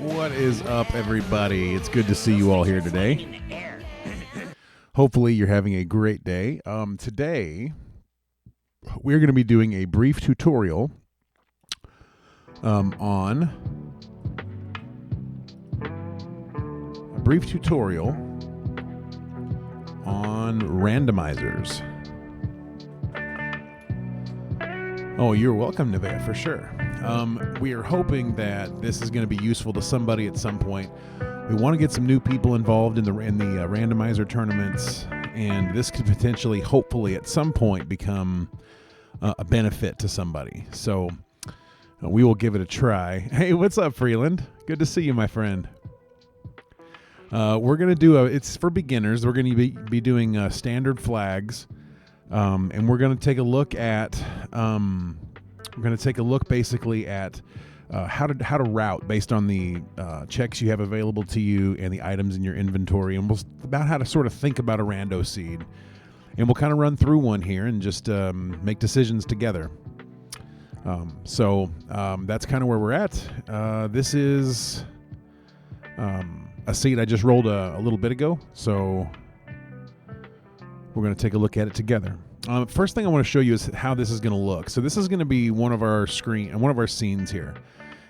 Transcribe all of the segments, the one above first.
What is up, everybody? It's good to see you all here today. Hopefully, you're having a great day. Today, we're going to be doing a brief tutorial on randomizers. Oh, you're welcome, Nevaeh, for sure. We are hoping that this is going to be useful to somebody at some point. We want to get some new people involved in the randomizer tournaments, and this could potentially, hopefully, at some point become a benefit to somebody. So we will give it a try. Hey, what's up, Freeland? Good to see you, my friend. We're going to do it's for beginners. We're going to be doing standard flags. And we're going to take a look at basically at how to route based on the checks you have available to you and the items in your inventory, and about how to sort of think about a rando seed. And we'll kind of run through one here and just make decisions together. So that's kind of where we're at. This is a seed I just rolled a little bit ago, so we're going to take a look at it together. First thing I want to show you is how this is going to look. So this is going to be one of our scenes here.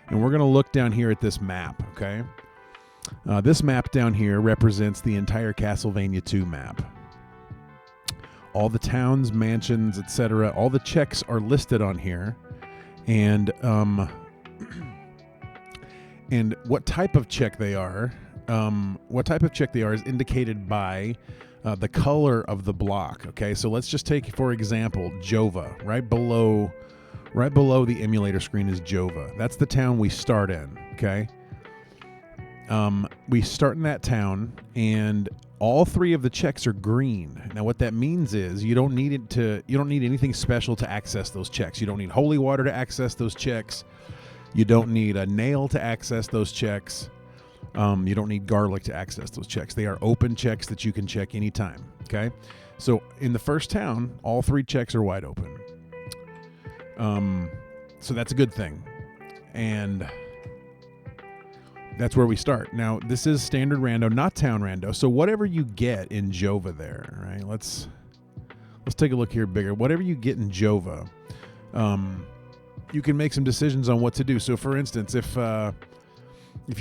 And we're going to look down here at this map, okay? This map down here represents the entire Castlevania 2 map. All the towns, mansions, etc., all the checks are listed on here. And and what type of check they are is indicated by the color of the block. Okay, so let's just take, for example, Jova. Right below the emulator screen is Jova. That's the town we start in. Okay, we start in that town, and all three of the checks are green. Now, what that means is you don't need anything special to access those checks. You don't need holy water to access those checks. You don't need a nail to access those checks. You don't need garlic to access those checks. They are open checks that you can check anytime. Okay, so in the first town, all three checks are wide open. So that's a good thing, and that's where we start. Now, this is standard rando, not town rando. So whatever you get in Jova there, right? Let's take a look here bigger. Whatever you get in Jova, you can make some decisions on what to do. So, for instance, if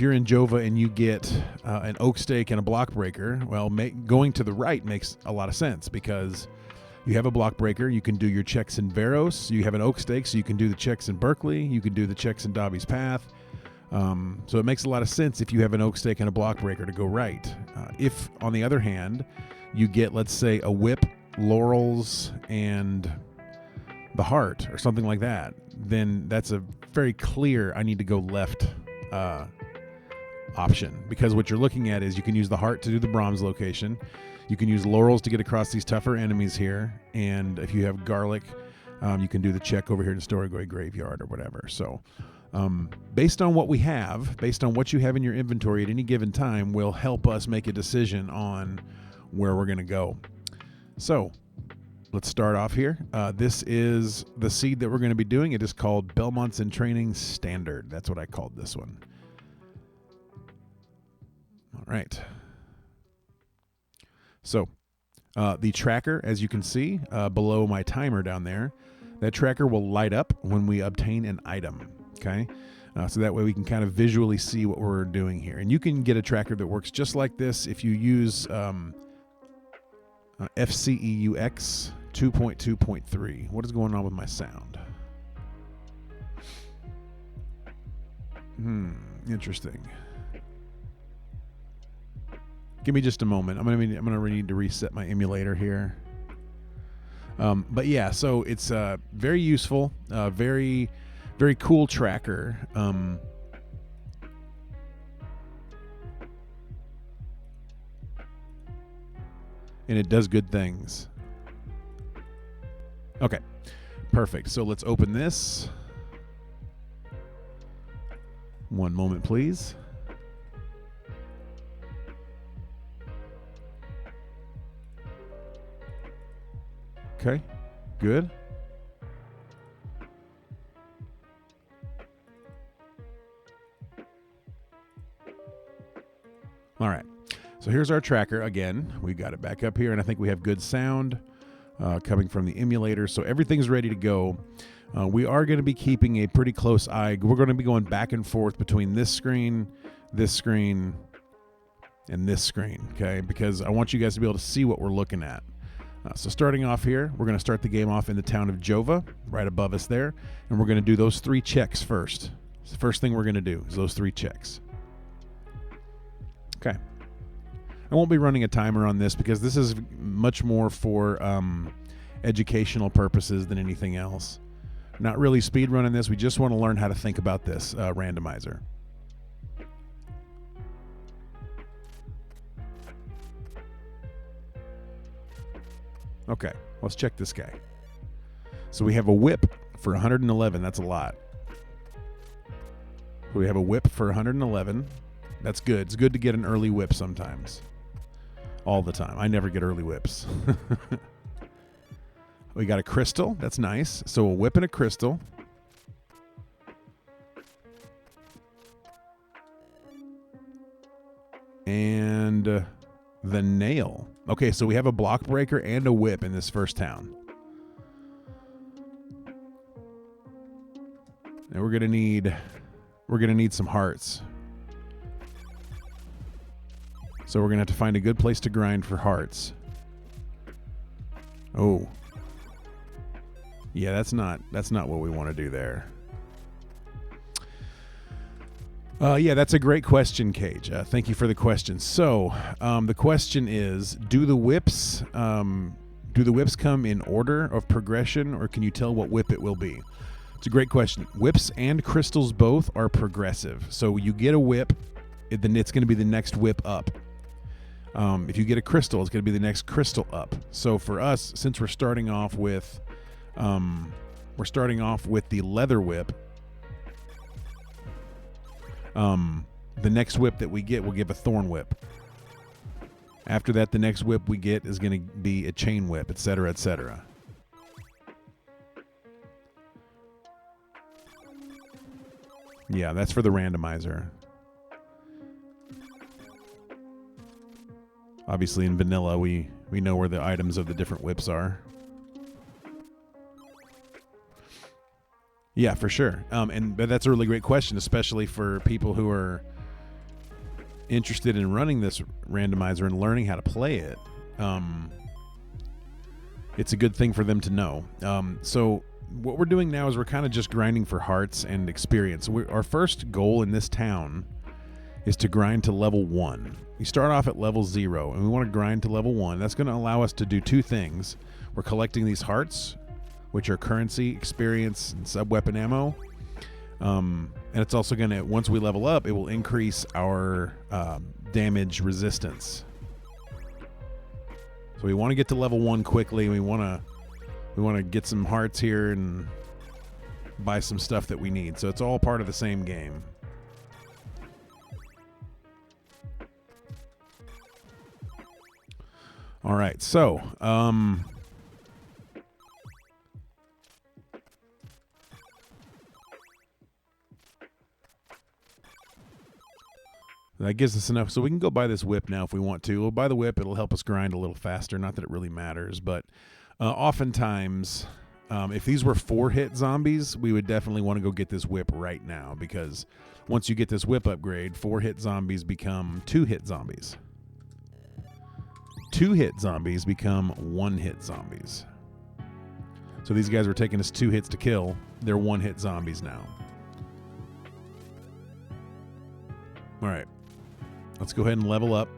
you're in Jova and you get an oak stake and a block breaker, well, going to the right makes a lot of sense because you have a block breaker. You can do your checks in Veros. You have an oak stake, so you can do the checks in Berkeley. You can do the checks in Dobby's Path. So it makes a lot of sense if you have an oak stake and a block breaker to go right. If, on the other hand, you get, let's say, a whip, laurels, and the heart or something like that, then that's a very clear I need to go left option, because what you're looking at is you can use the heart to do the Brahms location, you can use laurels to get across these tougher enemies here, and if you have garlic, you can do the check over here in the Storygoy Graveyard or whatever. So based on what we have, based on what you have in your inventory at any given time, will help us make a decision on where we're going to go. So let's start off here. This is the seed that we're going to be doing. It is called Belmonts in Training Standard. That's what I called this one. All right. So the tracker, as you can see below my timer down there, that tracker will light up when we obtain an item. Okay. So that way we can kind of visually see what we're doing here. And you can get a tracker that works just like this if you use FCEUX 2.2.3. What is going on with my sound? Interesting. Give me just a moment. I'm gonna need to reset my emulator here. But yeah, so it's very useful, very very cool tracker. And it does good things. Okay, perfect. So let's open this. One moment, please. Okay, good. All right. So here's our tracker again. We got it back up here, and I think we have good sound coming from the emulator. So everything's ready to go. We are going to be keeping a pretty close eye. We're going to be going back and forth between this screen, and this screen, okay? Because I want you guys to be able to see what we're looking at. So starting off here, we're going to start the game off in the town of Jova, right above us there, and we're going to do those 3 checks first. It's the first thing we're going to do is those 3 checks. Okay. I won't be running a timer on this because this is much more for educational purposes than anything else. Not really speed running this. We just want to learn how to think about this randomizer. Okay, let's check this guy. So we have a whip for 111. That's a lot. We have a whip for 111. That's good. It's good to get an early whip sometimes. All the time. I never get early whips. We got a crystal. That's nice. So a whip and a crystal. And the nail. Okay, so we have a block breaker and a whip in this first town. And we're gonna need some hearts. So we're going to have to find a good place to grind for hearts. Oh. Yeah, that's not what we want to do there. Yeah, that's a great question, Cage. Thank you for the question. So, the question is, do the whips come in order of progression, or can you tell what whip it will be? It's a great question. Whips and crystals both are progressive. So you get a whip, then it's going to be the next whip up. If you get a crystal, it's going to be the next crystal up. So for us, since we're starting off with the leather whip, the next whip that we get will give a thorn whip. After that, the next whip we get is going to be a chain whip, etc., etc. Yeah, that's for the randomizer. Obviously, in vanilla, we know where the items of the different whips are. Yeah, for sure. But that's a really great question, especially for people who are interested in running this randomizer and learning how to play it. It's a good thing for them to know. So what we're doing now is we're kind of just grinding for hearts and experience. Our first goal in this town is to grind to level 1. We start off at level 0, and we want to grind to level 1. That's going to allow us to do 2 things. We're collecting these hearts, which are currency, experience, and sub-weapon ammo. And it's also going to, once we level up, it will increase our damage resistance. So we want to get to level 1 quickly. We want to get some hearts here and buy some stuff that we need. So it's all part of the same game. All right, so that gives us enough. So we can go buy this whip now if we want to. We'll buy the whip. It'll help us grind a little faster. Not that it really matters, but oftentimes, if these were 4-hit zombies, we would definitely want to go get this whip right now, because once you get this whip upgrade, 4-hit zombies become 2-hit zombies. 2-hit zombies become 1-hit zombies. So these guys were taking us 2 hits to kill. They're 1-hit zombies now. All right. Let's go ahead and level up.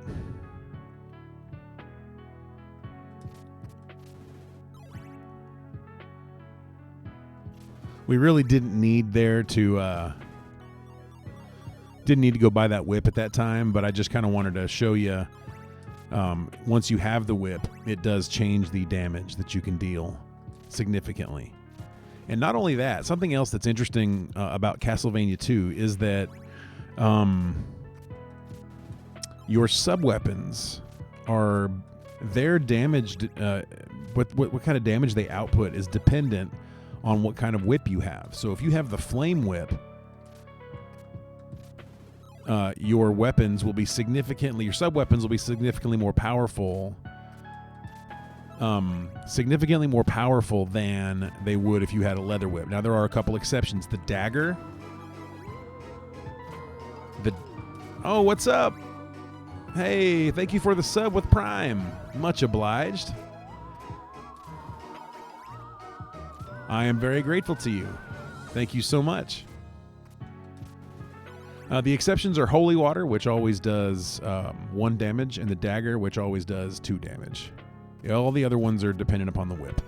We really didn't need to go buy that whip at that time, but I just kind of wanted to show you. Once you have the whip, it does change the damage that you can deal significantly. And not only that, something else that's interesting about Castlevania 2 is that your sub-weapons are their damaged. What kind of damage they output is dependent on what kind of whip you have. So if you have the flame whip, your weapons will be your sub-weapons will be significantly more powerful. Significantly more powerful than they would if you had a leather whip. Now, there are a couple exceptions. The dagger. Oh, what's up? Hey, thank you for the sub with Prime. Much obliged. I am very grateful to you. Thank you so much. The exceptions are Holy Water, which always does 1 damage, and the dagger, which always does 2 damage. All the other ones are dependent upon the whip.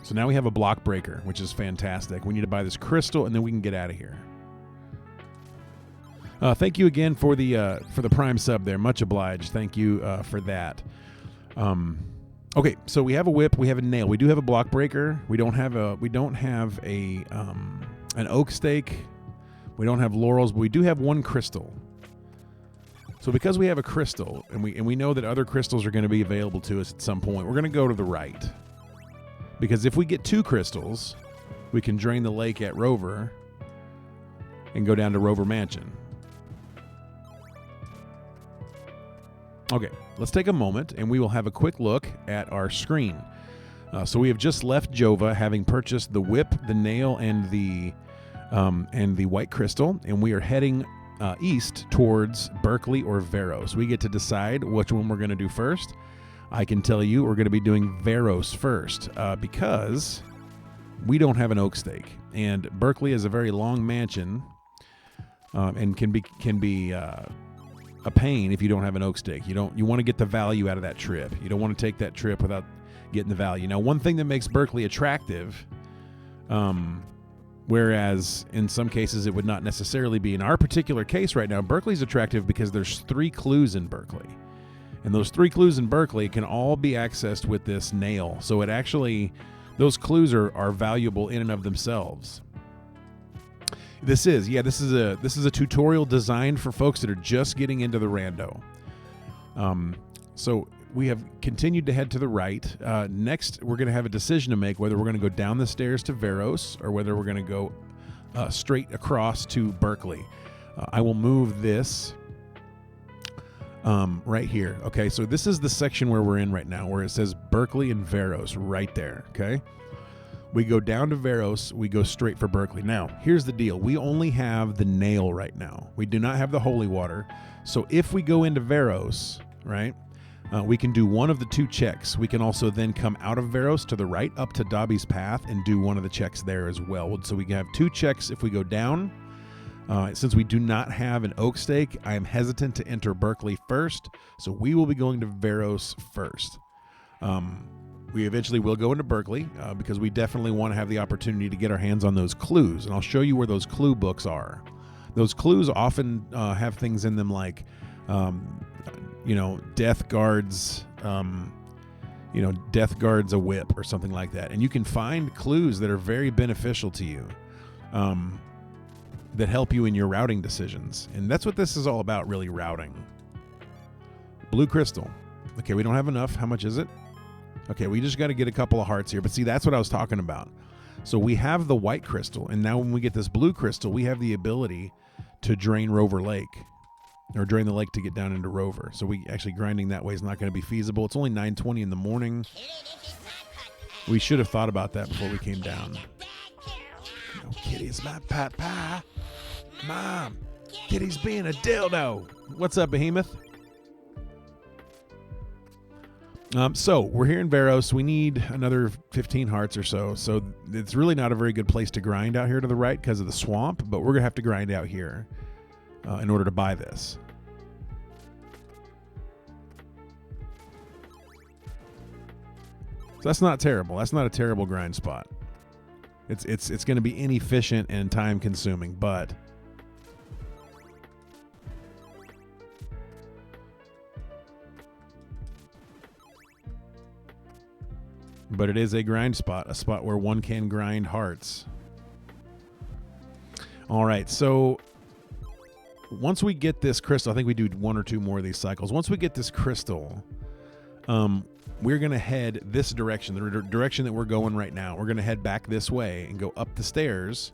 So now we have a block breaker, which is fantastic. We need to buy this crystal, and then we can get out of here. Thank you again for the Prime sub there. Much obliged. Thank you for that. Okay, so we have a whip. We have a nail. We do have a block breaker. We don't have an oak stake. We don't have laurels, but we do have 1 crystal. So because we have a crystal, and we know that other crystals are going to be available to us at some point, we're going to go to the right. Because if we get 2 crystals, we can drain the lake at Rover and go down to Rover Mansion. Okay, let's take a moment, and we will have a quick look at our screen. So we have just left Jova, having purchased the whip, the nail, and the white crystal, and we are heading east towards Berkeley or Veros. We get to decide which one we're going to do first. I can tell you we're going to be doing Veros first because we don't have an oak stake, and Berkeley is a very long mansion and can be a pain if you don't have an oak stake. You want to get the value out of that trip. You don't want to take that trip without getting the value. Now, one thing that makes Berkeley attractive, whereas in some cases it would not necessarily be. In our particular case right now, Berkeley's attractive because there's 3 clues in Berkeley. And those 3 clues in Berkeley can all be accessed with this nail. So those clues are valuable in and of themselves. This is a tutorial designed for folks that are just getting into the rando. So we have continued to head to the right. Next, we're going to have a decision to make whether we're going to go down the stairs to Veros or whether we're going to go straight across to Berkeley. I will move this right here. Okay, so this is the section where we're in right now, where it says Berkeley and Veros right there. Okay, we go down to Veros, we go straight for Berkeley. Now, here's the deal. We only have the nail right now. We do not have the holy water. So if we go into Veros, right, we can do one of the 2 checks. We can also then come out of Veros to the right up to Dobby's Path and do one of the checks there as well. So we can have 2 checks if we go down. Since we do not have an oak stake, I am hesitant to enter Berkeley first, so we will be going to Veros first. We eventually will go into Berkeley because we definitely want to have the opportunity to get our hands on those clues, and I'll show you where those clue books are. Those clues often have things in them like, death guards, death guards a whip or something like that, and you can find clues that are very beneficial to you. That help you in your routing decisions. And that's what this is all about, really, routing. Blue crystal. Okay, we don't have enough. How much is it? Okay, we just got to get a couple of hearts here. But see, that's what I was talking about. So we have the white crystal, and now when we get this blue crystal, we have the ability to drain Rover Lake, or drain the lake to get down into Rover. So we actually grinding that way is not going to be feasible. It's only 9:20 in the morning. We should have thought about that before we came down. No, Kitty's my pot pie. Mom, Kitty's being a dildo. What's up, Behemoth? So we're here in Veros. We need another 15 hearts or so. So it's really not a very good place to grind out here to the right because of the swamp, but we're going to have to grind out here in order to buy this. So that's not terrible. That's not a terrible grind spot. It's going to be inefficient and time consuming, but it is a grind spot, a spot where one can grind hearts. All right, so once we get this crystal, I think we do 1 or 2 more of these cycles. Once we get this crystal, we're going to head this direction, the direction that we're going right now. We're going to head back this way and go up the stairs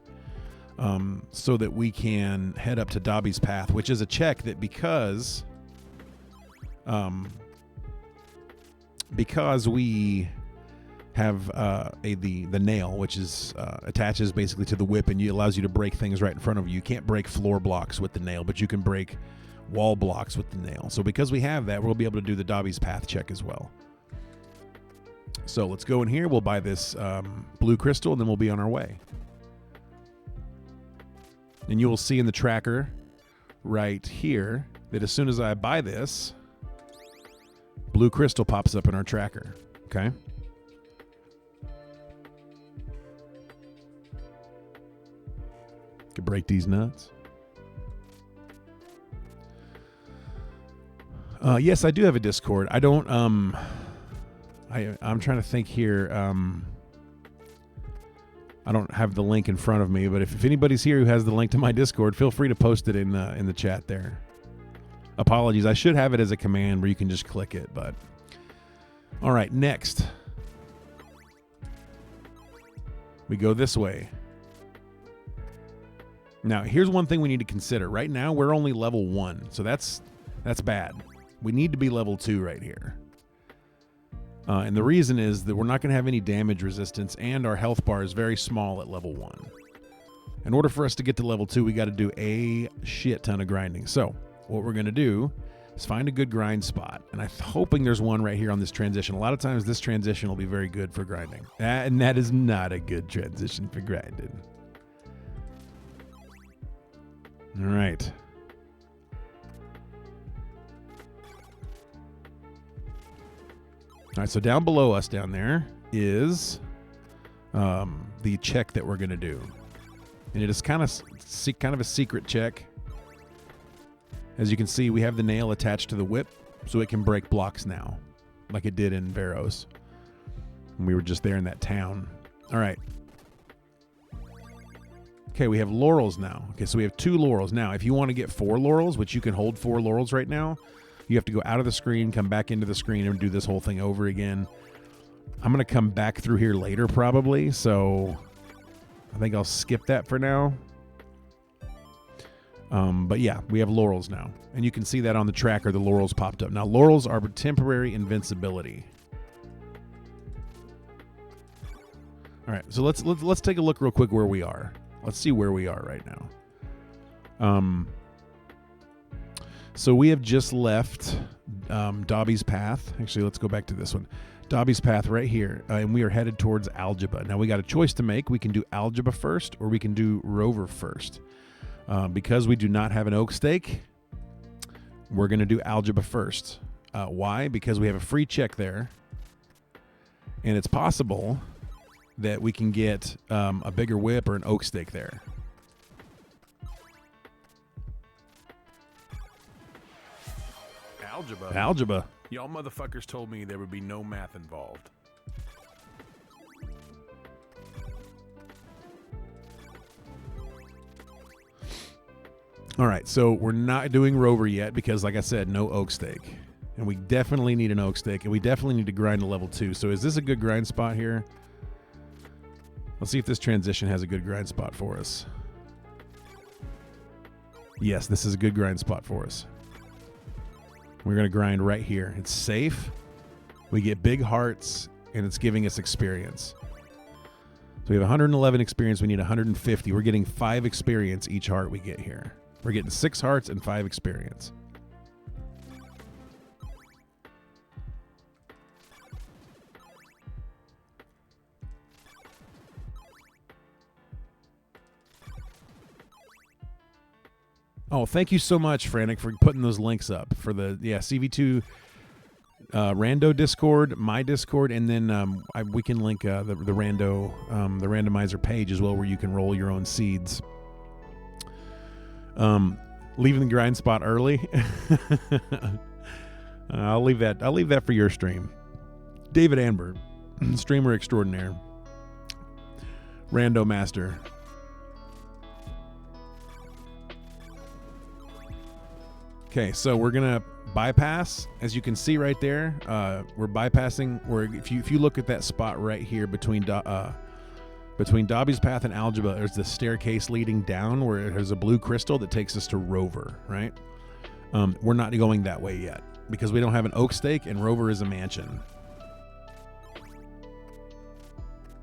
so that we can head up to Dobby's Path, which is a check that because we have the nail, which is attaches basically to the whip, and allows you to break things right in front of you. You can't break floor blocks with the nail, but you can break wall blocks with the nail. So because we have that, we'll be able to do the Dobby's Path check as well. So let's go in here. We'll buy this blue crystal, and then we'll be on our way. And you will see in the tracker right here that as soon as I buy this, blue crystal pops up in our tracker. Okay. Could break these nuts. Yes, I do have a Discord. I don't. I'm trying to think here. I don't have the link in front of me, but if anybody's here who has the link to my Discord, feel free to post it in the chat there. Apologies, I should have it as a command where you can just click it, but all right, next we go this way. Now, here's one thing we need to consider. Right now, we're only level 1, so that's bad. We need to be level 2 right here. And the reason is that we're not going to have any damage resistance, and our health bar is very small at level 1. In order for us to get to level 2, we got to do a shit ton of grinding. So what we're going to do is find a good grind spot. And I'm hoping there's one right here on this transition. A lot of times this transition will be very good for grinding. And that is not a good transition for grinding. All right. All right, so down below us down there is the check that we're going to do. And it is kind of a secret check. As you can see, we have the nail attached to the whip, so it can break blocks now, like it did in Barrows. And we were just there in that town. All right. Okay, we have laurels now. Okay, so we have 2 laurels. Now, if you want to get 4 laurels, which you can hold 4 laurels right now, you have to go out of the screen, come back into the screen, and do this whole thing over again. I'm going to come back through here later probably, so I think I'll skip that for now. But yeah, we have laurels now. And you can see that on the tracker, the laurels popped up. Now, laurels are temporary invincibility. All right, so let's take a look real quick where we are. Let's see where we are right now. So we have just left Dobby's Path. Actually, let's go back to this one. Dobby's Path right here, and we are headed towards Algebra. Now, we got a choice to make. We can do Algebra first, or we can do Rover first. Because we do not have an oak stake, we're going to do Algebra first. Why? Because we have a free check there, and it's possible that we can get a bigger whip or an oak stake there. Algebra. Y'all motherfuckers told me there would be no math involved. All right, so we're not doing Rover yet because, like I said, no oak stake. And we definitely need an oak stake, and we definitely need to grind to level 2. So is this a good grind spot here? Let's see if this transition has a good grind spot for us. Yes, this is a good grind spot for us. We're going to grind right here. It's safe. We get big hearts, and it's giving us experience. So we have 111 experience. We need 150. We're getting 5 experience each heart we get here. We're getting 6 hearts and 5 experience. Oh, thank you so much, Frantic, for putting those links up for the CV2 Rando Discord, my Discord, and then we can link the Rando the randomizer page as well, where you can roll your own seeds. Leaving the grind spot early. I'll leave that for your stream. David Amber, streamer extraordinaire, Rando Master. Okay, so we're gonna bypass, as you can see right there. We're bypassing. If you look at that spot right here between Between Dobby's Path and Algebra, there's the staircase leading down where there's a blue crystal that takes us to Rover, right? We're not going that way yet because we don't have an oak stake and Rover is a mansion.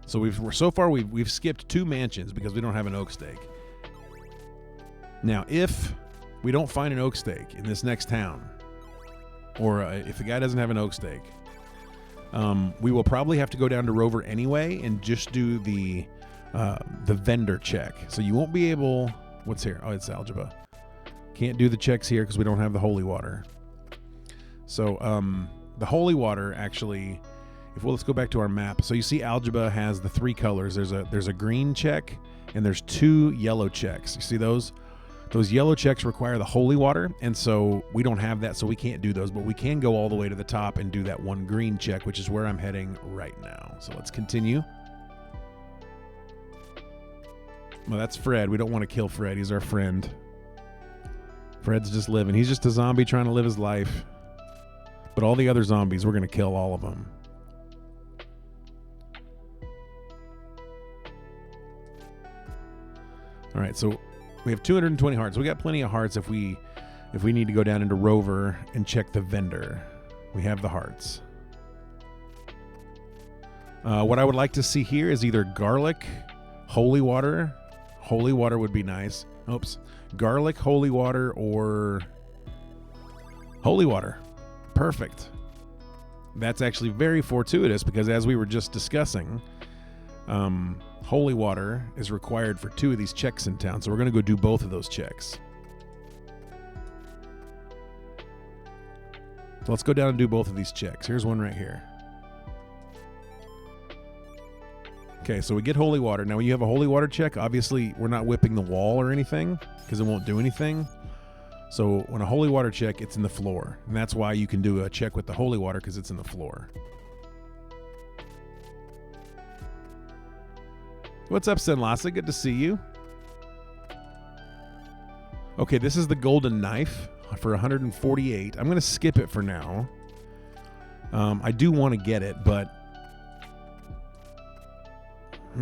So we've skipped 2 mansions because we don't have an oak stake. Now, if we don't find an oak stake in this next town, or if the guy doesn't have an oak stake, we will probably have to go down to Rover anyway and just do the vendor check. So you won't be able... What's here? Oh, it's algebra. Can't do the checks here because we don't have the holy water. So the holy water actually... let's go back to our map. So you see algebra has the 3 colors. There's a green check and there's 2 yellow checks. You see those? Those yellow checks require the holy water, and so we don't have that, so we can't do those, but we can go all the way to the top and do that 1 green check, which is where I'm heading right now. So let's continue. Well, that's Fred. We don't want to kill Fred. He's our friend. Fred's just living. He's just a zombie trying to live his life. But all the other zombies, we're going to kill all of them. All right, so we have 220 hearts. We got plenty of hearts if we need to go down into Rover and check the vendor. We have the hearts. What I would like to see here is either garlic, holy water. Holy water would be nice. Oops. Garlic, holy water, or holy water. Perfect. That's actually very fortuitous because as we were just discussing, holy water is required for 2 of these checks in town, so we're going to go do both of those checks. So let's go down and do both of these checks. Here's one right here. Okay, so we get holy water. Now when you have a holy water check, obviously we're not whipping the wall or anything because it won't do anything. So when a holy water check, it's in the floor. And that's why you can do a check with the holy water, because it's in the floor. What's up, Senlasa? Good to see you. Okay, this is the golden knife for 148. I'm going to skip it for now. I do want to get it, but I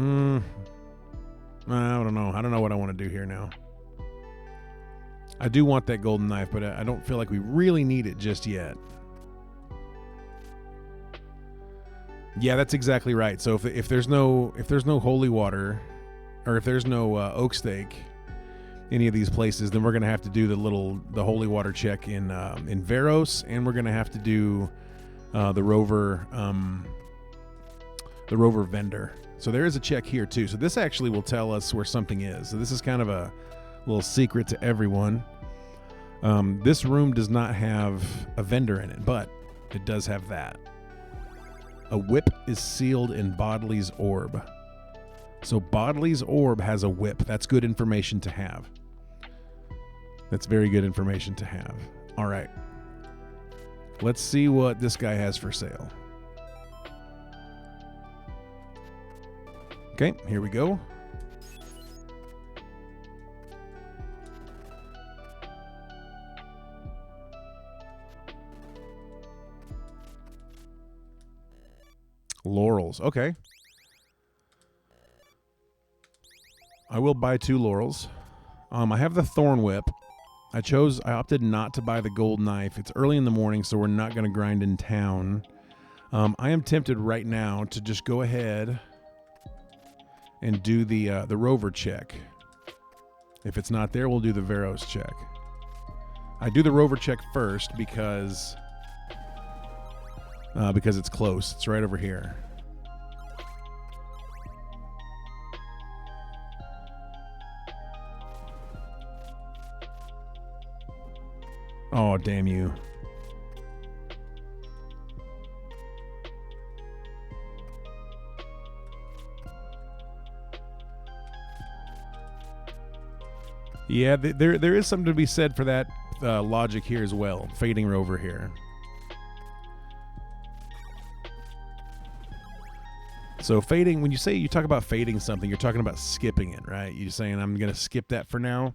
don't know. I don't know what I want to do here now. I do want that golden knife, but I don't feel like we really need it just yet. Yeah, that's exactly right. So if there's no holy water, or if there's no oak stake, any of these places, then we're gonna have to do the holy water check in Veros, and we're gonna have to do the rover vendor. So there is a check here too. So this actually will tell us where something is. So this is kind of a little secret to everyone. This room does not have a vendor in it, but it does have that. A whip is sealed in Bodley's orb. So Bodley's orb has a whip. That's good information to have. That's very good information to have. All right. Let's see what this guy has for sale. Okay, here we go. Laurels. Okay. I will buy 2 laurels. I have the thorn whip. I opted not to buy the gold knife. It's early in the morning, so we're not going to grind in town. I am tempted right now to just go ahead and do the rover check. If it's not there, we'll do the Veros check. I do the rover check first because it's close. It's right over here. Oh, damn you. Yeah, there is something to be said for that logic here as well. Fading rover here. So fading, when you talk about fading something, you're talking about skipping it, right? You're saying, I'm going to skip that for now.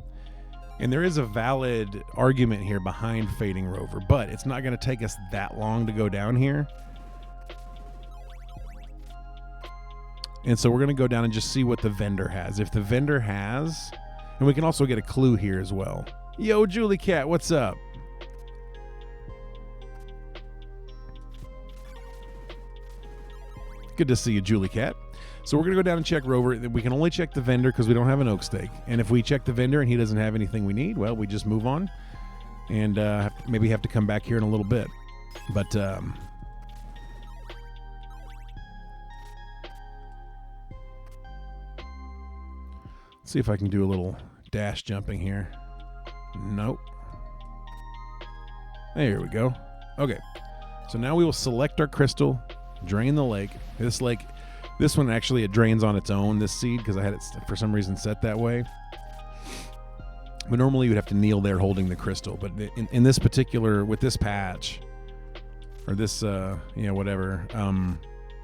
And there is a valid argument here behind fading rover, but it's not going to take us that long to go down here. And so we're going to go down and just see what the vendor has. If the vendor has, and we can also get a clue here as well. Yo, Julie Cat, what's up? Good to see you, Julie Cat. So we're going to go down and check Rover. We can only check the vendor because we don't have an oak stake. And if we check the vendor and he doesn't have anything we need, well, we just move on and maybe have to come back here in a little bit. But let's see if I can do a little dash jumping here. Nope. There we go. Okay. So now we will select our crystal, drain the lake. This one actually, it drains on its own, this seed, because I had it for some reason set that way. But normally you would have to kneel there holding the crystal. But in this particular, with this patch, or this, whatever,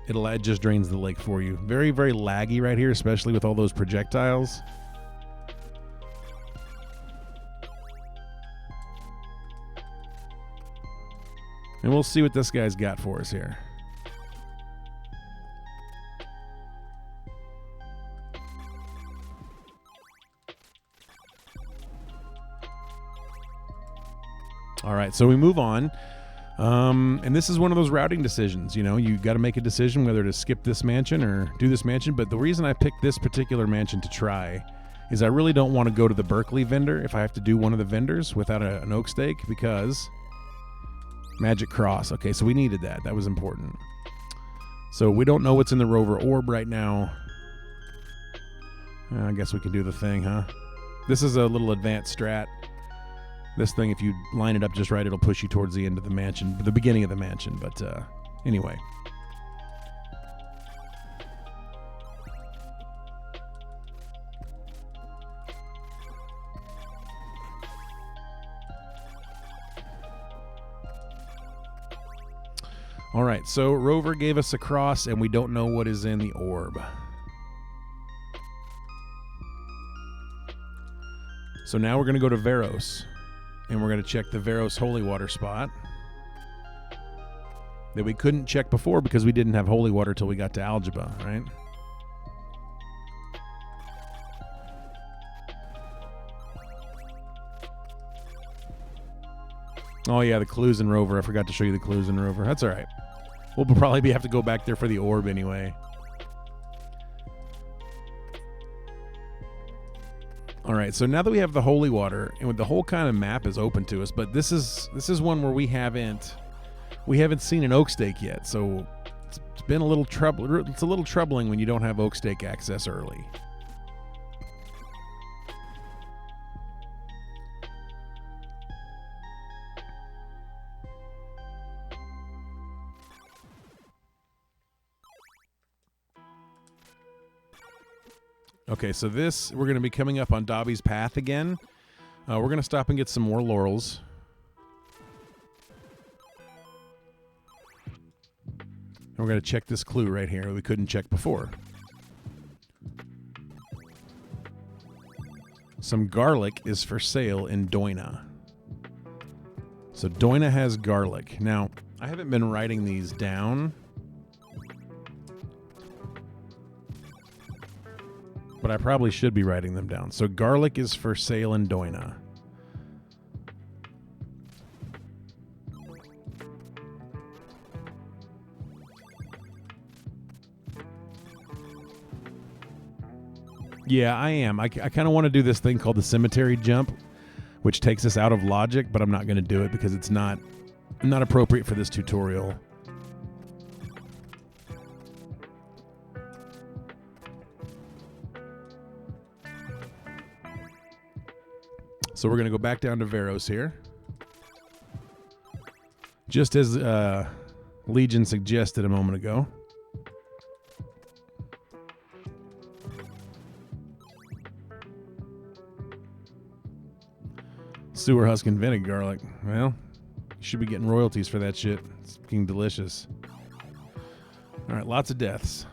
it just drains the lake for you. Very, very laggy right here, especially with all those projectiles. And we'll see what this guy's got for us here. All right, so we move on. And this is one of those routing decisions. You know, you got to make a decision whether to skip this mansion or do this mansion. But the reason I picked this particular mansion to try is I really don't want to go to the Berkeley vendor if I have to do one of the vendors without an oak stake, because Magic Cross. Okay, so we needed that. That was important. So we don't know what's in the Rover orb right now. I guess we can do the thing, huh? This is a little advanced strat. This thing, if you line it up just right, it'll push you towards the end of the mansion, the beginning of the mansion. But anyway. All right, so Rover gave us a cross, and we don't know what is in the orb. So now we're going to go to Veros. And we're going to check the Veros Holy Water spot that we couldn't check before because we didn't have Holy Water till we got to Algebra, right? Oh, yeah, the clues in Rover. I forgot to show you the clues in Rover. That's all right. We'll probably have to go back there for the orb anyway. All right, so now that we have the Holy Water, and the whole kind of map is open to us, but this is one where we haven't seen an oak stake yet. So it's been a little trouble. It's a little troubling when you don't have oak stake access early. Okay, so we're going to be coming up on Dobby's Path again. We're going to stop and get some more laurels. And we're going to check this clue right here we couldn't check before. Some garlic is for sale in Doina. So Doina has garlic. Now, I haven't been writing these down, but I probably should be writing them down. So garlic is for sale in Doina. Yeah, I am. I kind of want to do this thing called the cemetery jump, which takes us out of logic, but I'm not going to do it because it's not appropriate for this tutorial. So we're going to go back down to Veros here. Just as Legion suggested a moment ago. Sewer husk and vinegar garlic. Well, you should be getting royalties for that shit. It's fucking delicious. All right, lots of deaths.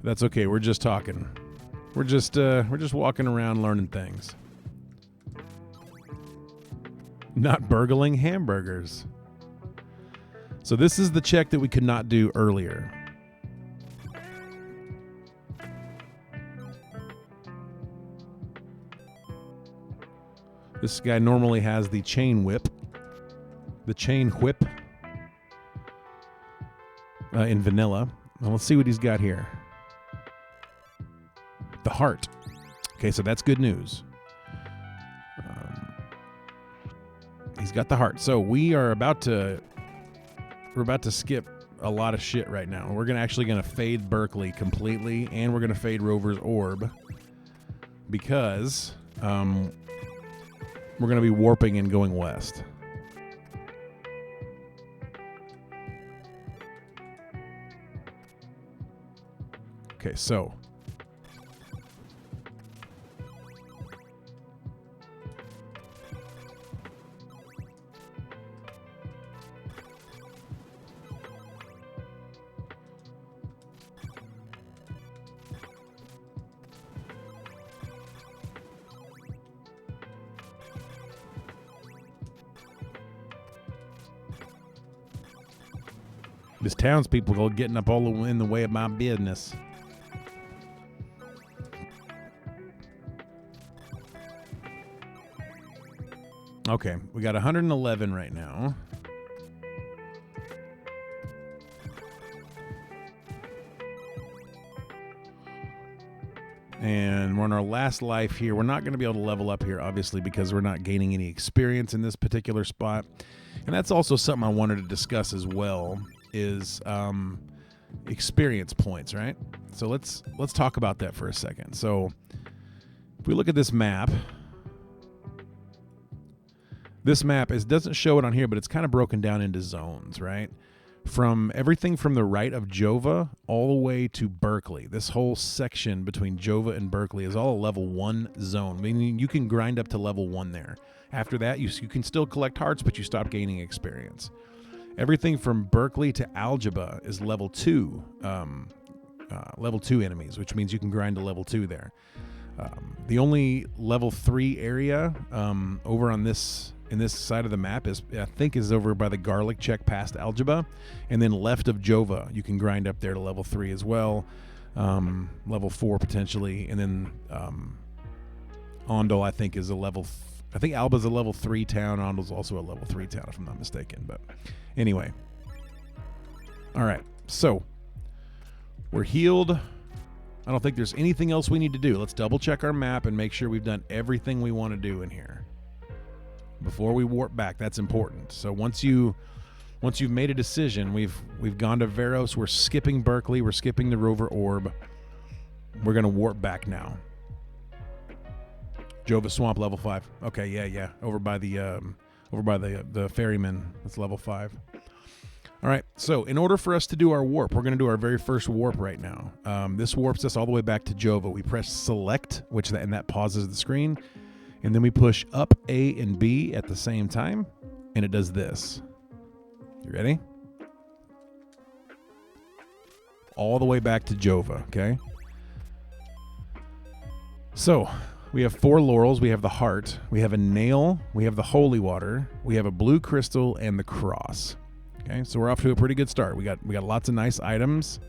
That's okay. We're just talking. We're just walking around learning things. Not burgling hamburgers. So this is the check that we could not do earlier. This guy normally has the chain whip. The chain whip in vanilla. Well, let's see what he's got here. The heart. Okay, so that's good news. He's got the heart. So we're about to skip a lot of shit right now. We're actually gonna fade Berkeley completely, and we're gonna fade Rover's Orb because we're gonna be warping and going west. Okay, so this townspeople are getting up all in the way of my business. Okay, we got 111 right now. And we're on our last life here. We're not going to be able to level up here, obviously, because we're not gaining any experience in this particular spot. And that's also something I wanted to discuss as well, is experience points, right? So let's talk about that for a second. So if we look at this map, doesn't show it on here, but it's kind of broken down into zones, right? From everything from the right of Jova all the way to Berkeley. This whole section between Jova and Berkeley is all a level 1 zone, meaning you can grind up to level 1 there. After that, you can still collect hearts, but you stop gaining experience. Everything from Berkeley to Algebra is level 2 enemies, which means you can grind to level 2 there. The only level 3 area over on this side of the map is over by the Garlic check past Algebra, and then left of Jova you can grind up there to level 3 as well, level 4 potentially, and then Ondel I think is a level. I think Alba's a level 3 town. Ondel's also a level 3 town if I'm not mistaken. But anyway, all right. So we're healed. I don't think there's anything else we need to do. Let's double check our map and make sure we've done everything we want to do in here before we warp back. That's important. So once you've made a decision, we've gone to Veros, we're skipping Berkeley, we're skipping the Rover Orb. We're gonna warp back now. Jova Swamp level 5. Okay, yeah. Over by the ferryman. That's level 5. All right, so in order for us to do our warp, we're going to do our very first warp right now. This warps us all the way back to Jova. We press select, and that pauses the screen, and then we push up A and B at the same time, and it does this. You ready? All the way back to Jova, okay? So we have 4 laurels, we have the heart, we have a nail, we have the holy water, we have a blue crystal, and the cross. Okay, so we're off to a pretty good start. We got lots of nice items,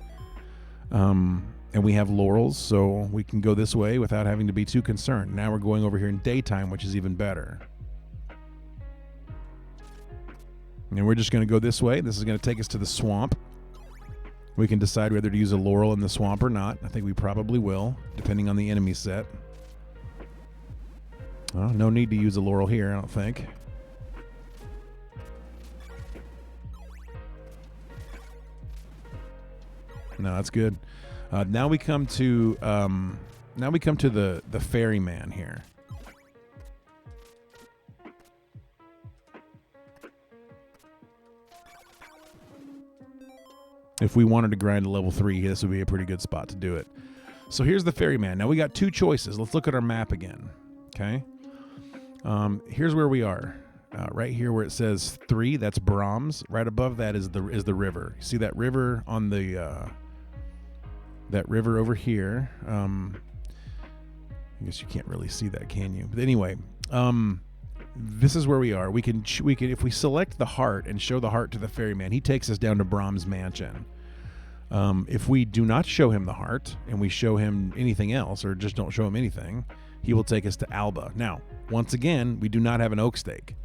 and we have laurels, so we can go this way without having to be too concerned. Now we're going over here in daytime, which is even better. And we're just going to go this way. This is going to take us to the swamp. We can decide whether to use a laurel in the swamp or not. I think we probably will, depending on the enemy set. Well, no need to use a laurel here, I don't think. No, that's good. Now we come to the ferryman here. If we wanted to grind to level 3, this would be a pretty good spot to do it. So here's the ferryman. Now we got 2 choices. Let's look at our map again. Okay. Here's where we are. Right here where it says 3, that's Brahms. Right above that is the river. You see that river on the that river over here. I guess you can't really see that, can you? But anyway, this is where we are. We can if we select the heart and show the heart to the ferryman, he takes us down to Brahms Mansion. If we do not show him the heart and we show him anything else, or just don't show him anything, he will take us to Alba. Now, once again, we do not have an oak stake.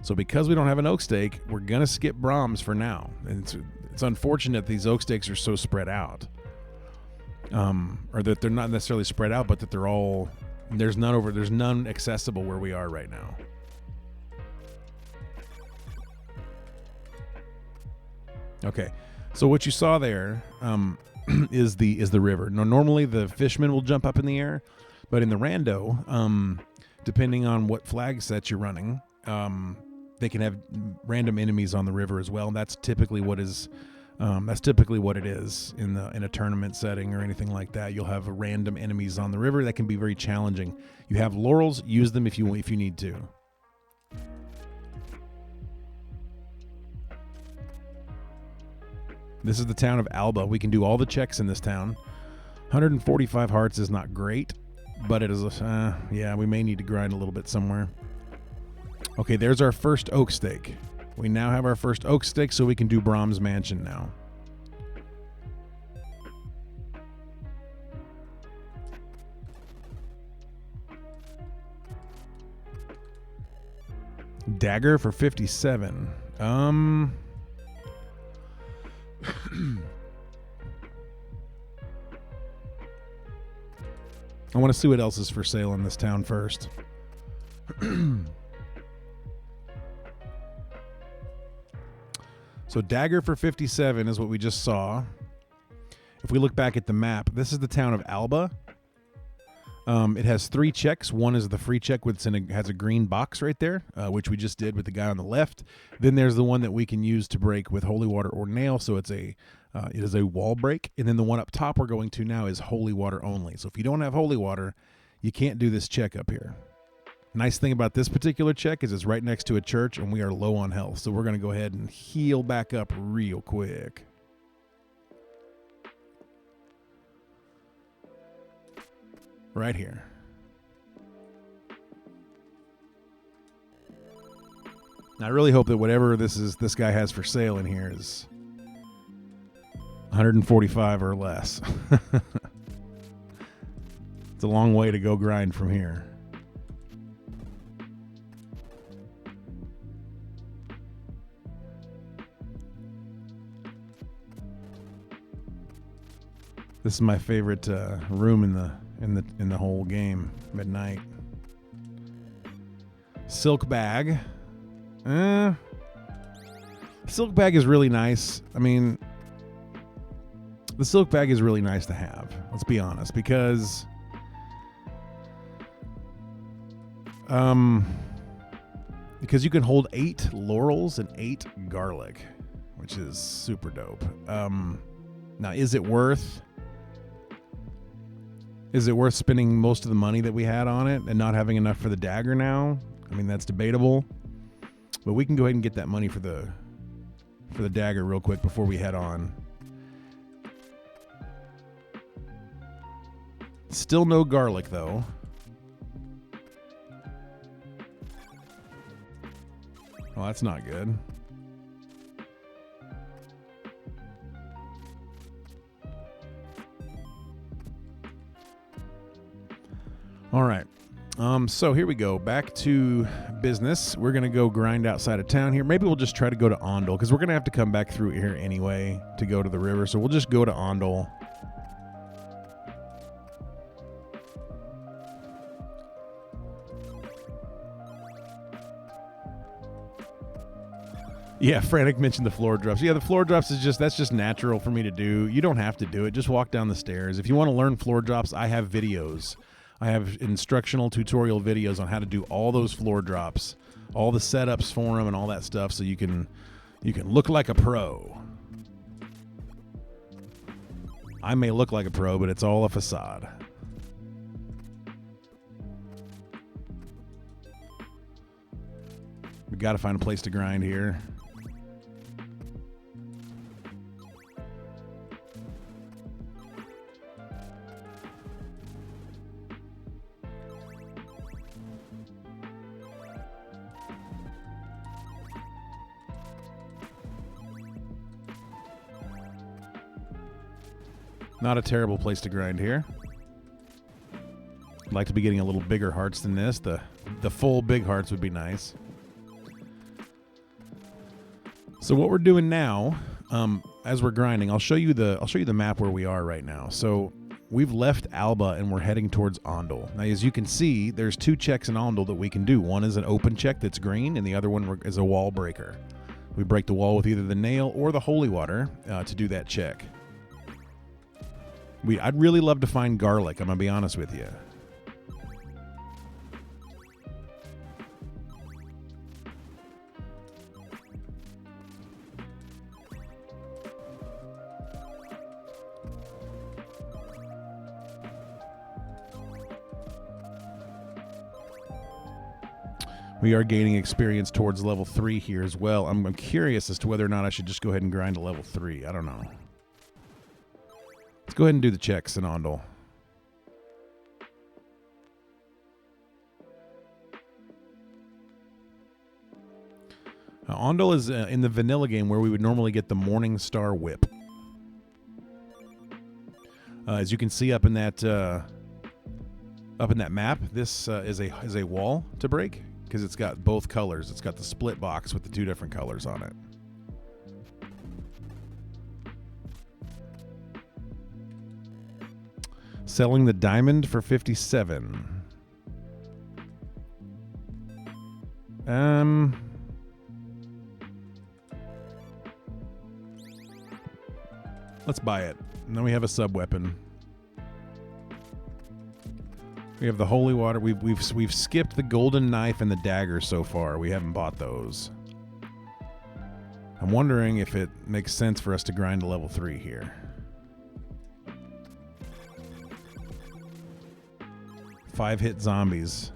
So because we don't have an oak stake, we're going to skip Brahms for now. And it's unfortunate these oak stakes are so spread out. Or that they're not necessarily spread out, but that they're all, there's none accessible where we are right now. Okay, so what you saw there is the river. Now, normally the fishermen will jump up in the air, but in the rando, depending on what flag set you're running, they can have random enemies on the river as well. And that's typically what it is in a tournament setting or anything like that. You'll have random enemies on the river that can be very challenging. You have laurels, use them if you need to. This is the town of Alba. We can do all the checks in this town. 145 hearts is not great, but it is, yeah, we may need to grind a little bit somewhere. Okay, there's our first oak stake. We now have our first oak stake, so we can do Brahms Mansion now. Dagger for 57. I want to see what else is for sale in this town first. So dagger for 57 is what we just saw. If we look back at the map, this is the town of Alba. It has 3 checks. One is the free check, which has a green box right there, which we just did with the guy on the left. Then there's the one that we can use to break with holy water or nail. So it is a wall break. And then the one up top we're going to now is holy water only. So if you don't have holy water, you can't do this check up here. Nice thing about this particular check is it's right next to a church and we are low on health. So we're going to go ahead and heal back up real quick. Right here. I really hope that whatever this guy has for sale in here is 145 or less. It's a long way to go grind from here. This is my favorite room in the whole game. Midnight. Silk bag. Silk bag is really nice. I mean, the silk bag is really nice to have. Let's be honest, because you can hold 8 laurels and 8 garlic, which is super dope. Now, is it worth spending most of the money that we had on it and not having enough for the dagger now? I mean, that's debatable. But we can go ahead and get that money for the dagger real quick before we head on. Still no garlic, though. Well, that's not good. All right. So here we go. Back to business. We're going to go grind outside of town here. Maybe we'll just try to go to Ondel, because we're going to have to come back through here anyway to go to the river. So we'll just go to Ondel. Yeah, Frantic mentioned the floor drops. Yeah, the floor drops that's just natural for me to do. You don't have to do it. Just walk down the stairs. If you want to learn floor drops, I have videos. I have instructional tutorial videos on how to do all those floor drops, all the setups for them and all that stuff, so you can look like a pro. I may look like a pro, but it's all a facade. We got to find a place to grind here. Not a terrible place to grind here. like to be getting a little bigger hearts than this. The full big hearts would be nice. So what we're doing now, as we're grinding, I'll show you the map where we are right now. So we've left Alba and we're heading towards Ondel. Now, as you can see, there's 2 checks in Ondel that we can do. One is an open check that's green, and the other one is a wall breaker. We break the wall with either the nail or the holy water to do that check. I'd really love to find garlic, I'm going to be honest with you. We are gaining experience towards level 3 here as well. I'm curious as to whether or not I should just go ahead and grind to level 3. I don't know. Let's go ahead and do the checks in Ondel. Ondel is in the vanilla game where we would normally get the Morning Star Whip. As you can see up in that map, this is a wall to break. Because it's got both colors. It's got the split box with the 2 different colors on it. Selling the diamond for 57. Let's buy it. And then we have a sub weapon. We have the holy water. We've skipped the golden knife and the dagger so far. We haven't bought those. I'm wondering if it makes sense for us to grind to level 3 here. 5-hit zombies.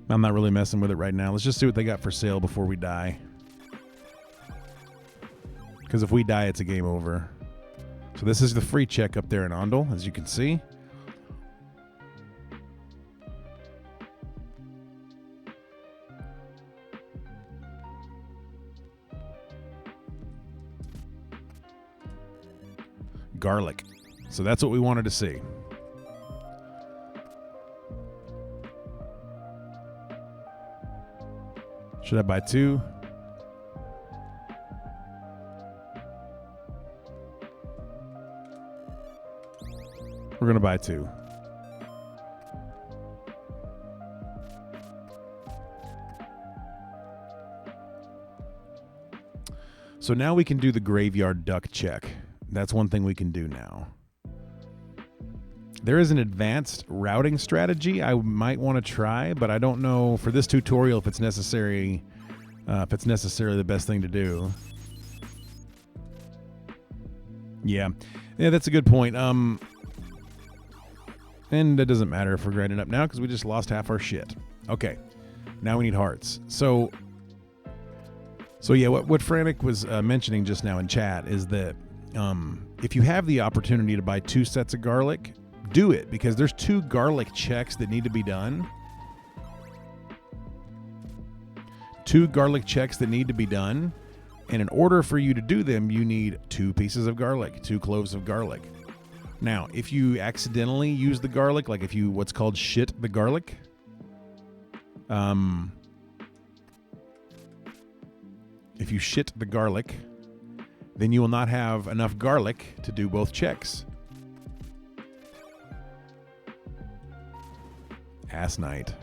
I'm not really messing with it right now. Let's just see what they got for sale before we die. Because if we die, it's a game over. So this is the free check up there in Ondel, as you can see. Garlic. So that's what we wanted to see. Should I buy 2? We're going to buy 2. So now we can do the graveyard duck check. That's one thing we can do now. There is an advanced routing strategy I might want to try, but I don't know for this tutorial if it's necessarily the best thing to do. Yeah, that's a good point. And it doesn't matter if we're grinding up now because we just lost half our shit. Okay, now we need hearts. So yeah, what Frantic was mentioning just now in chat is that if you have the opportunity to buy 2 sets of garlic, do it, because there's 2 garlic checks that need to be done. 2 garlic checks that need to be done, and in order for you to do them, you need 2 pieces of garlic, 2 cloves of garlic. Now, if you accidentally use the garlic, like if you what's called shit the garlic, if you shit the garlic, then you will not have enough garlic to do both checks. Ass night.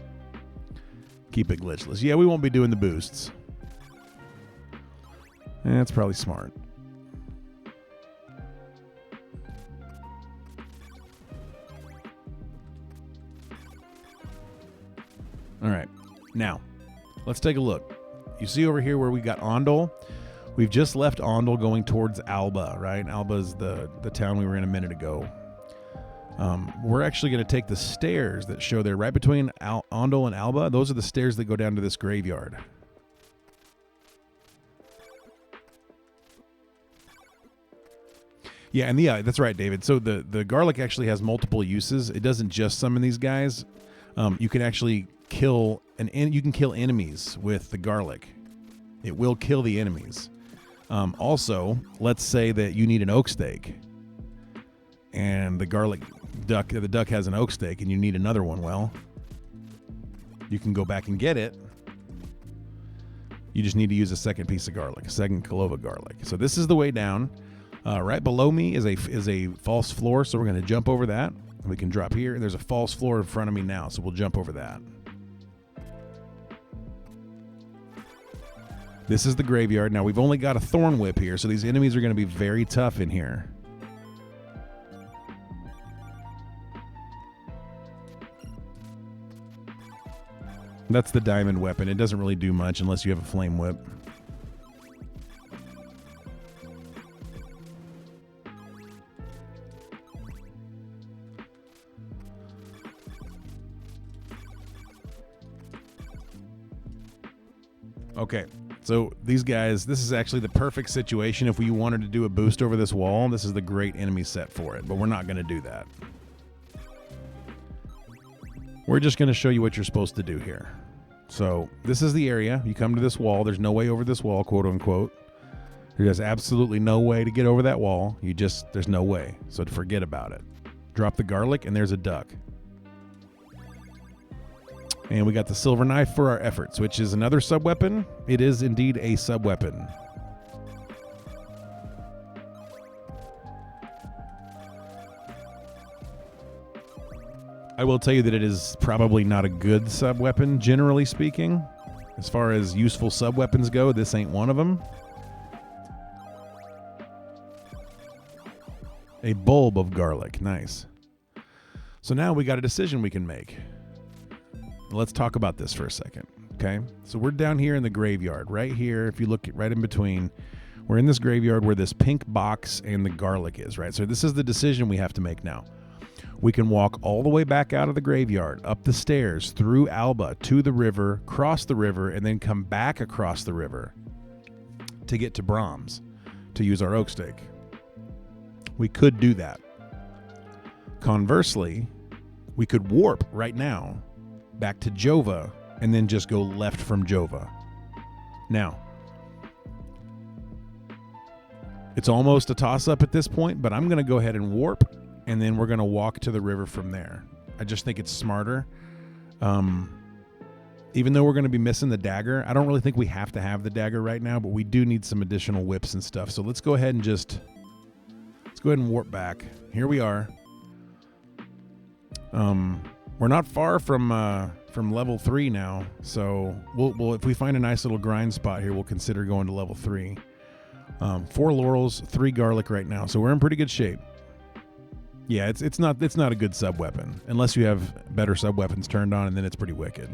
Keep it glitchless. Yeah, we won't be doing the boosts. That's probably smart. All right, now let's take a look. You see over here where we got Ondel? We've just left Ondel going towards Alba, right? Alba is the town we were in a minute ago. We're actually going to take the stairs that show there right between Ondel and Alba. Those are the stairs that go down to this graveyard. Yeah, and that's right, David. So the garlic actually has multiple uses. It doesn't just summon these guys. You can actually kill enemies with the garlic. It will kill the enemies. Also, let's say that you need an oak steak, and the duck has an oak steak, and you need another one. Well, you can go back and get it. You just need to use a second piece of garlic, a second clove of garlic. So this is the way down. Right below me is a false floor, so we're going to jump over that. We can drop here. There's a false floor in front of me now, so we'll jump over that. This is the graveyard. Now, we've only got a thorn whip here, so these enemies are going to be very tough in here. That's the diamond weapon. It doesn't really do much unless you have a flame whip. Okay, so these guys, this is actually the perfect situation if we wanted to do a boost over this wall. This is the great enemy set for it, but we're not going to do that. We're just going to show you what you're supposed to do here. So this is the area. You come to this wall. There's no way over this wall, quote unquote. There's absolutely no way to get over that wall. There's no way. So forget about it. Drop the garlic, and there's a duck. And we got the silver knife for our efforts, which is another sub-weapon. It is indeed a sub-weapon. I will tell you that it is probably not a good sub-weapon, generally speaking. As far as useful sub-weapons go, this ain't one of them. A bulb of garlic. Nice. So now we got a decision we can make. Let's talk about this for a second, okay? So we're down here in the graveyard, right here. If you look right in between, we're in this graveyard where this pink box and the garlic is, right? So this is the decision we have to make now. We can walk all the way back out of the graveyard, up the stairs, through Alba, to the river, cross the river, and then come back across the river to get to Brahms, to use our oak steak. We could do that. Conversely, we could warp right now back to Jova, and then just go left from Jova. Now, it's almost a toss-up at this point, but I'm going to go ahead and warp, and then we're going to walk to the river from there. I just think it's smarter. Even though we're going to be missing the dagger, I don't really think we have to have the dagger right now, but we do need some additional whips and stuff. So let's go ahead and warp back. Here we are. We're not far from level 3 now, so we'll if we find a nice little grind spot here, we'll consider going to level 3. 4 laurels, 3 garlic right now, so we're in pretty good shape. Yeah, it's not a good sub weapon unless you have better sub weapons turned on, and then it's pretty wicked.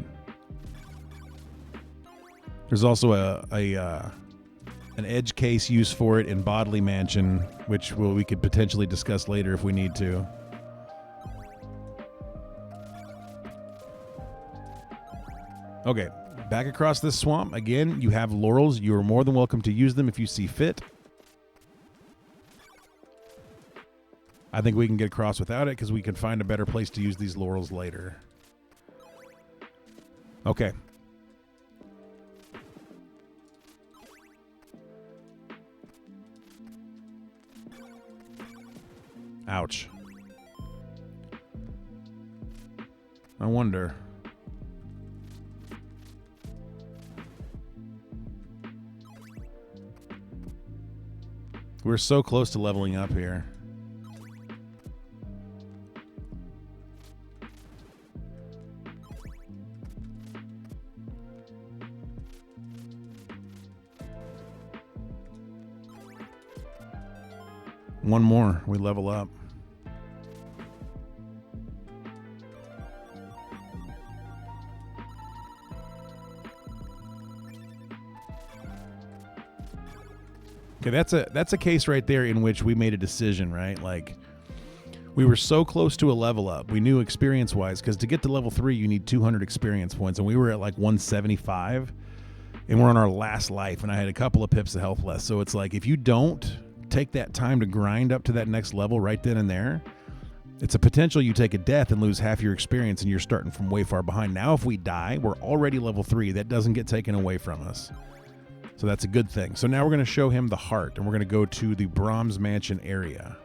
There's also an edge case use for it in Bodley Mansion, which we could potentially discuss later if we need to. Okay, back across this swamp. Again, you have laurels. You are more than welcome to use them if you see fit. I think we can get across without it because we can find a better place to use these laurels later. Okay. Ouch. I wonder. We're so close to leveling up here. One more, we level up. Okay, that's a case right there in which we made a decision, right? Like, we were so close to a level up. We knew experience-wise, because to get to level 3, you need 200 experience points, and we were at like 175, and we're on our last life, and I had a couple of pips of health left. So it's like, if you don't take that time to grind up to that next level right then and there, it's a potential you take a death and lose half your experience, and you're starting from way far behind. Now, if we die, we're already level 3. That doesn't get taken away from us. So that's a good thing. So now we're going to show him the heart, and we're going to go to the Brahms Mansion area.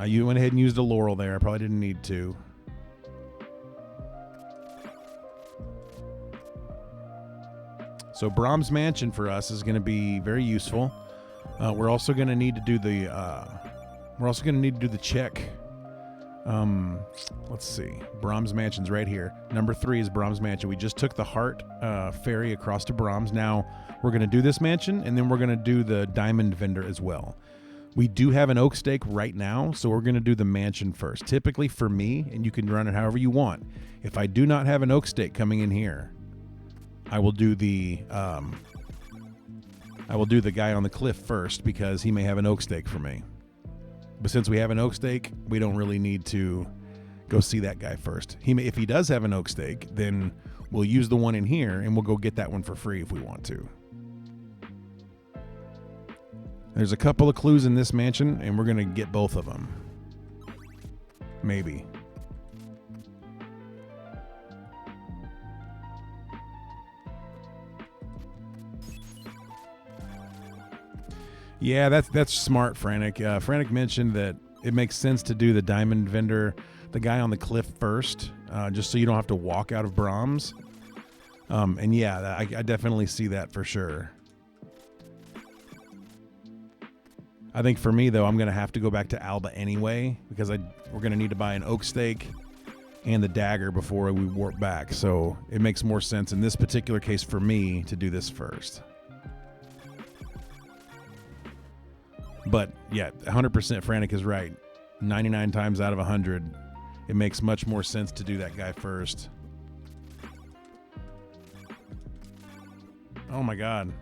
You went ahead and used a laurel there. I probably didn't need to. So Brahms Mansion for us is going to be very useful. We're also going to need to do the check. Let's see. Brahms Mansion's right here. Number 3 is Brahms Mansion. We just took the heart ferry across to Brahms. Now we're going to do this mansion, and then we're going to do the diamond vendor as well. We do have an oak stake right now, so we're going to do the mansion first. Typically for me, and you can run it however you want, if I do not have an oak stake coming in here, I will do the guy on the cliff first, because he may have an oak stake for me. But since we have an oak stake, we don't really need to go see that guy first. If he does have an oak stake, then we'll use the one in here, and we'll go get that one for free if we want to. There's a couple of clues in this mansion, and we're going to get both of them. Maybe. Yeah, that's smart, Frantic. Frantic mentioned that it makes sense to do the diamond vendor, the guy on the cliff first, just so you don't have to walk out of Brahms. And yeah, I definitely see that for sure. I think for me, though, I'm going to have to go back to Alba anyway, because we're going to need to buy an oak stake and the dagger before we warp back. So it makes more sense in this particular case for me to do this first. But yeah, 100% Frantic is right. 99 times out of 100, it makes much more sense to do that guy first. Oh my God.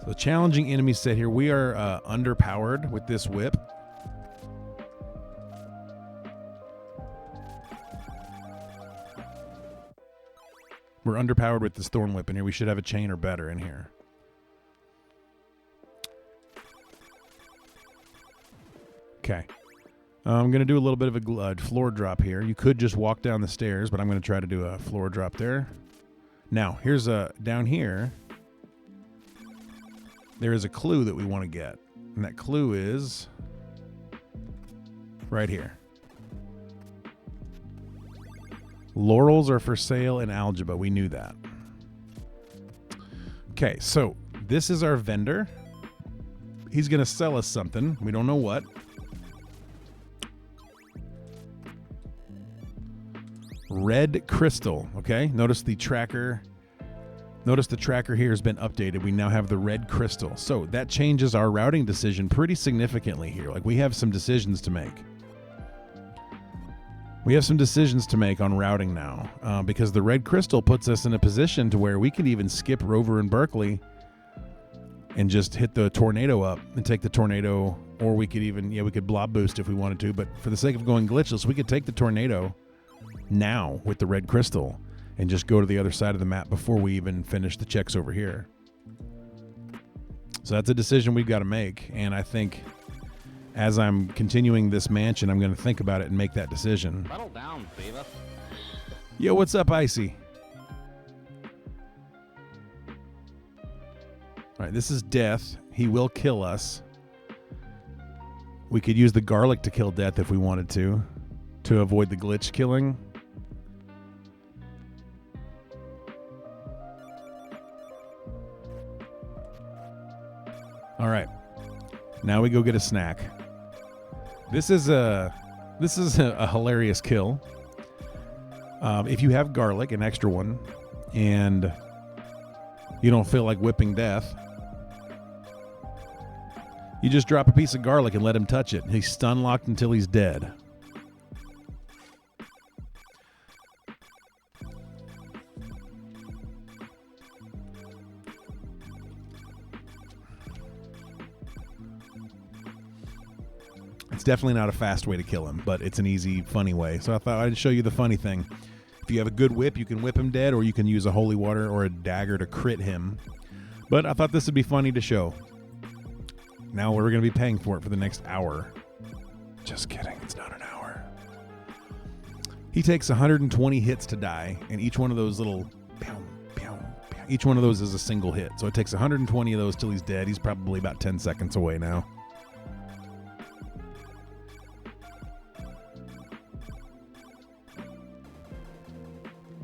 So challenging enemy set here. We are underpowered with this whip. We're underpowered with this thorn whip in here. We should have a chain or better in here. Okay. I'm going to do a little bit of a floor drop here. You could just walk down the stairs, but I'm going to try to do a floor drop there. Now, here's down here. There is a clue that we want to get. And that clue is right here. Laurels are for sale in Algebra. We knew that. Okay, so this is our vendor. He's going to sell us something. We don't know what. Red crystal. Okay, notice the tracker. Notice the tracker here has been updated. We now have the red crystal. So that changes our routing decision pretty significantly here. Like, we have some decisions to make. We have some decisions to make on routing now, because the red crystal puts us in a position to where we could even skip Rover and Berkeley and just hit the tornado up and take the tornado, or we could even, we could blob boost if we wanted to, but for the sake of going glitchless, we could take the tornado now with the red crystal and just go to the other side of the map before we even finish the checks over here. So that's a decision we've got to make, and I think as I'm continuing this mansion, I'm going to think about it and make that decision. Settle down, Beavis. Yo, what's up, Icy? All right, this is Death. He will kill us. We could use the garlic to kill Death if we wanted to avoid the glitch killing. All right, now we go get a snack. This is a hilarious kill. If you have garlic, an extra one, and you don't feel like whipping Death, you just drop a piece of garlic and let him touch it. He's stun locked until he's dead. It's definitely not a fast way to kill him, but it's an easy, funny way. So I thought I'd show you the funny thing. If you have a good whip, you can whip him dead, or you can use a holy water or a dagger to crit him. But I thought this would be funny to show. Now we're going to be paying for it for the next hour. Just kidding. It's not an hour. He takes 120 hits to die, and each one of those little each one of those is a single hit. So it takes 120 of those till he's dead. He's probably about 10 seconds away now.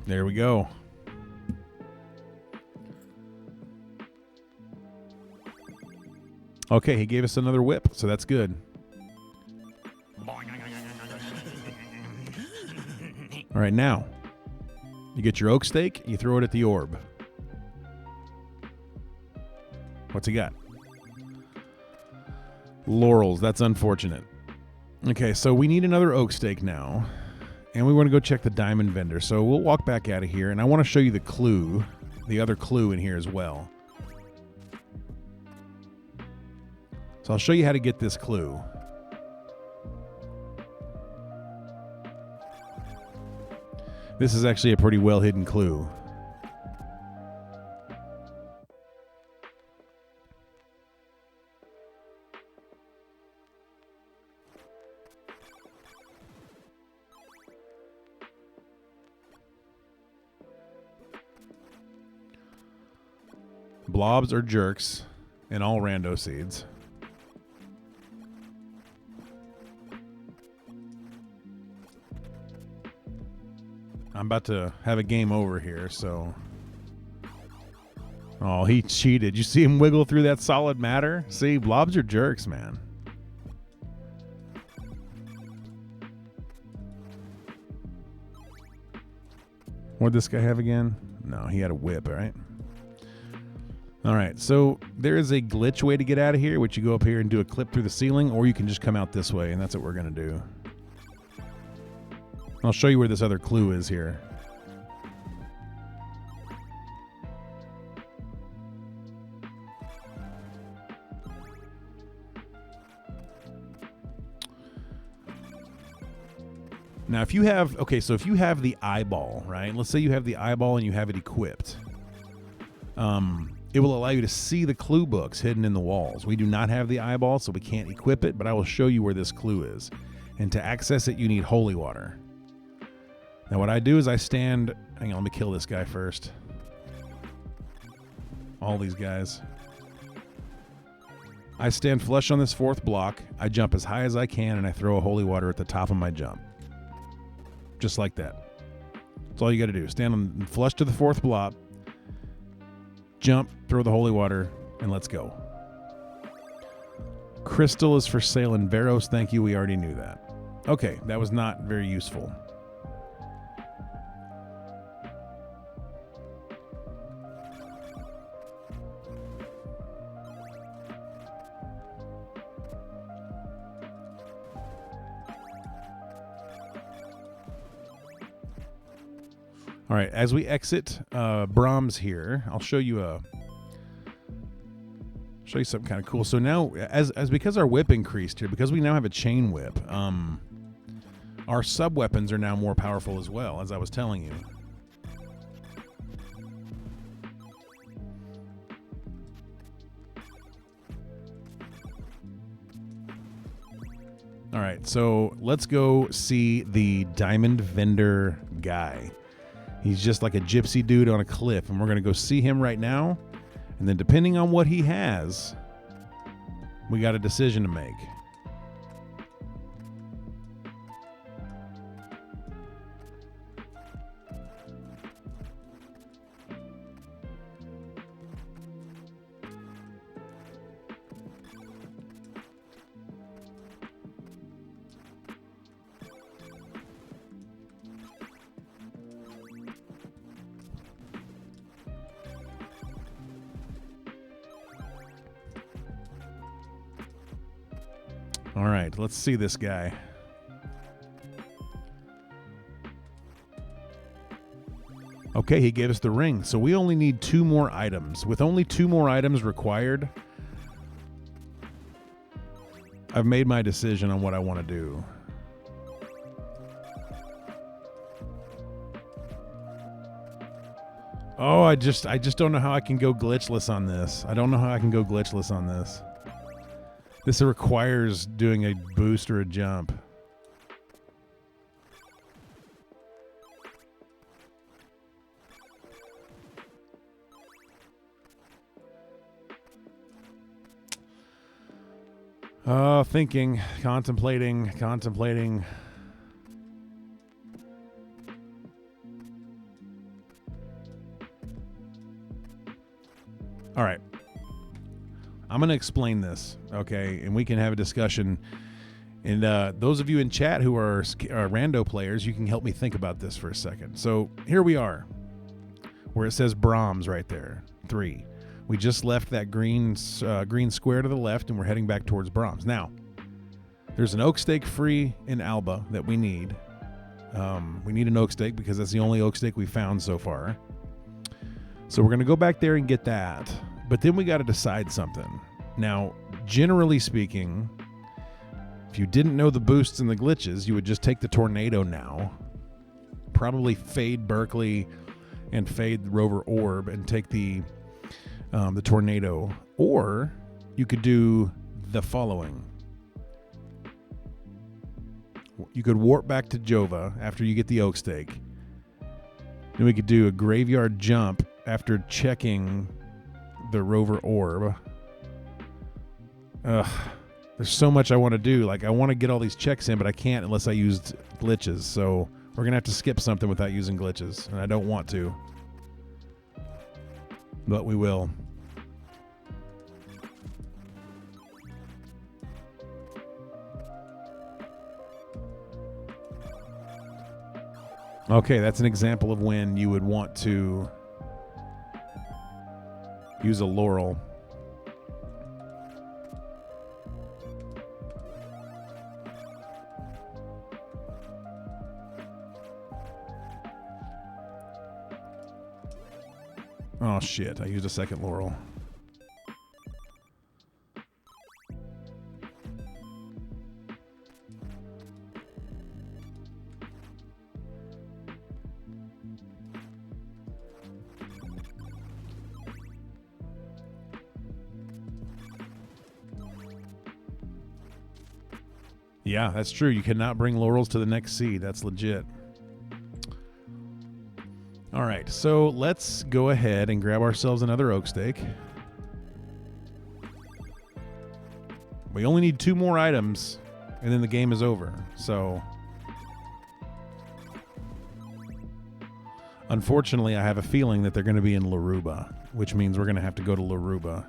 There we go. Okay, he gave us another whip, so that's good. All right, now you get your oak stake, you throw it at the orb. What's he got? Laurels. That's unfortunate. Okay, so we need another oak stake now, and we want to go check the diamond vendor. So we'll walk back out of here, and I want to show you the clue, the other clue in here as well. So I'll show you how to get this clue. This is actually a pretty well hidden clue. Blobs are jerks in all rando seeds. I'm about to have a game over here, so... Oh, he cheated. You see him wiggle through that solid matter? See, blobs are jerks, man. What'd this guy have again? No, he had a whip, right? All right, so there is a glitch way to get out of here, which you go up here and do a clip through the ceiling, or you can just come out this way, and that's what we're going to do. I'll show you where this other clue is here. Now, if you have, okay, so if you have the eyeball, right? Let's say you have the eyeball and you have it equipped. It will allow you to see the clue books hidden in the walls. We do not have the eyeball, so we can't equip it, but I will show you where this clue is. And to access it, you need holy water. Now, what I do is I stand... Hang on, let me kill this guy first. All these guys. I stand flush on this fourth block. I jump as high as I can, and I throw a holy water at the top of my jump. Just like that. That's all you got to do. Stand on flush to the fourth block. Jump, throw the holy water, and let's go. Crystal is for sale in Veros. Thank you. We already knew that. Okay, that was not very useful. All right, as we exit Brahms here, I'll show you something kind of cool. So now, as because our whip increased here, because we now have a chain whip, our sub weapons are now more powerful as well, as I was telling you. All right, so let's go see the diamond vendor guy. He's just like a gypsy dude on a cliff, and we're going to go see him right now. And then depending on what he has, we got a decision to make. All right, let's see this guy. Okay, he gave us the ring, so we only need 2 more items. With only 2 more items required, I've made my decision on what I want to do. Oh, I just don't know how I can go glitchless on this. I don't know how I can go glitchless on this. This requires doing a boost or a jump. Thinking, contemplating. All right. I'm going to explain this, okay? And we can have a discussion. And those of you in chat who are rando players, you can help me think about this for a second. So here we are, where it says Brahms right there, 3. We just left that green square to the left, and we're heading back towards Brahms. Now, there's an oak steak free in Alba that we need. We need an oak steak because that's the only oak steak we found so far. So we're going to go back there and get that. But then we got to decide something. Now, generally speaking, if you didn't know the boosts and the glitches, you would just take the tornado now. Probably fade Berkeley and fade the Rover Orb and take the tornado. Or you could do the following. You could warp back to Jova after you get the oak steak. Then we could do a graveyard jump after checking the Rover Orb. There's so much I want to do. Like, I want to get all these checks in, but I can't unless I used glitches. So we're going to have to skip something without using glitches. And I don't want to. But we will. Okay, that's an example of when you would want to use a laurel. Oh shit, I used a second laurel. Yeah, that's true. You cannot bring laurels to the next seed. That's legit. All right, so let's go ahead and grab ourselves another oak steak. We only need 2 more items, and then the game is over. So, unfortunately, I have a feeling that they're going to be in Laruba, which means we're going to have to go to Laruba.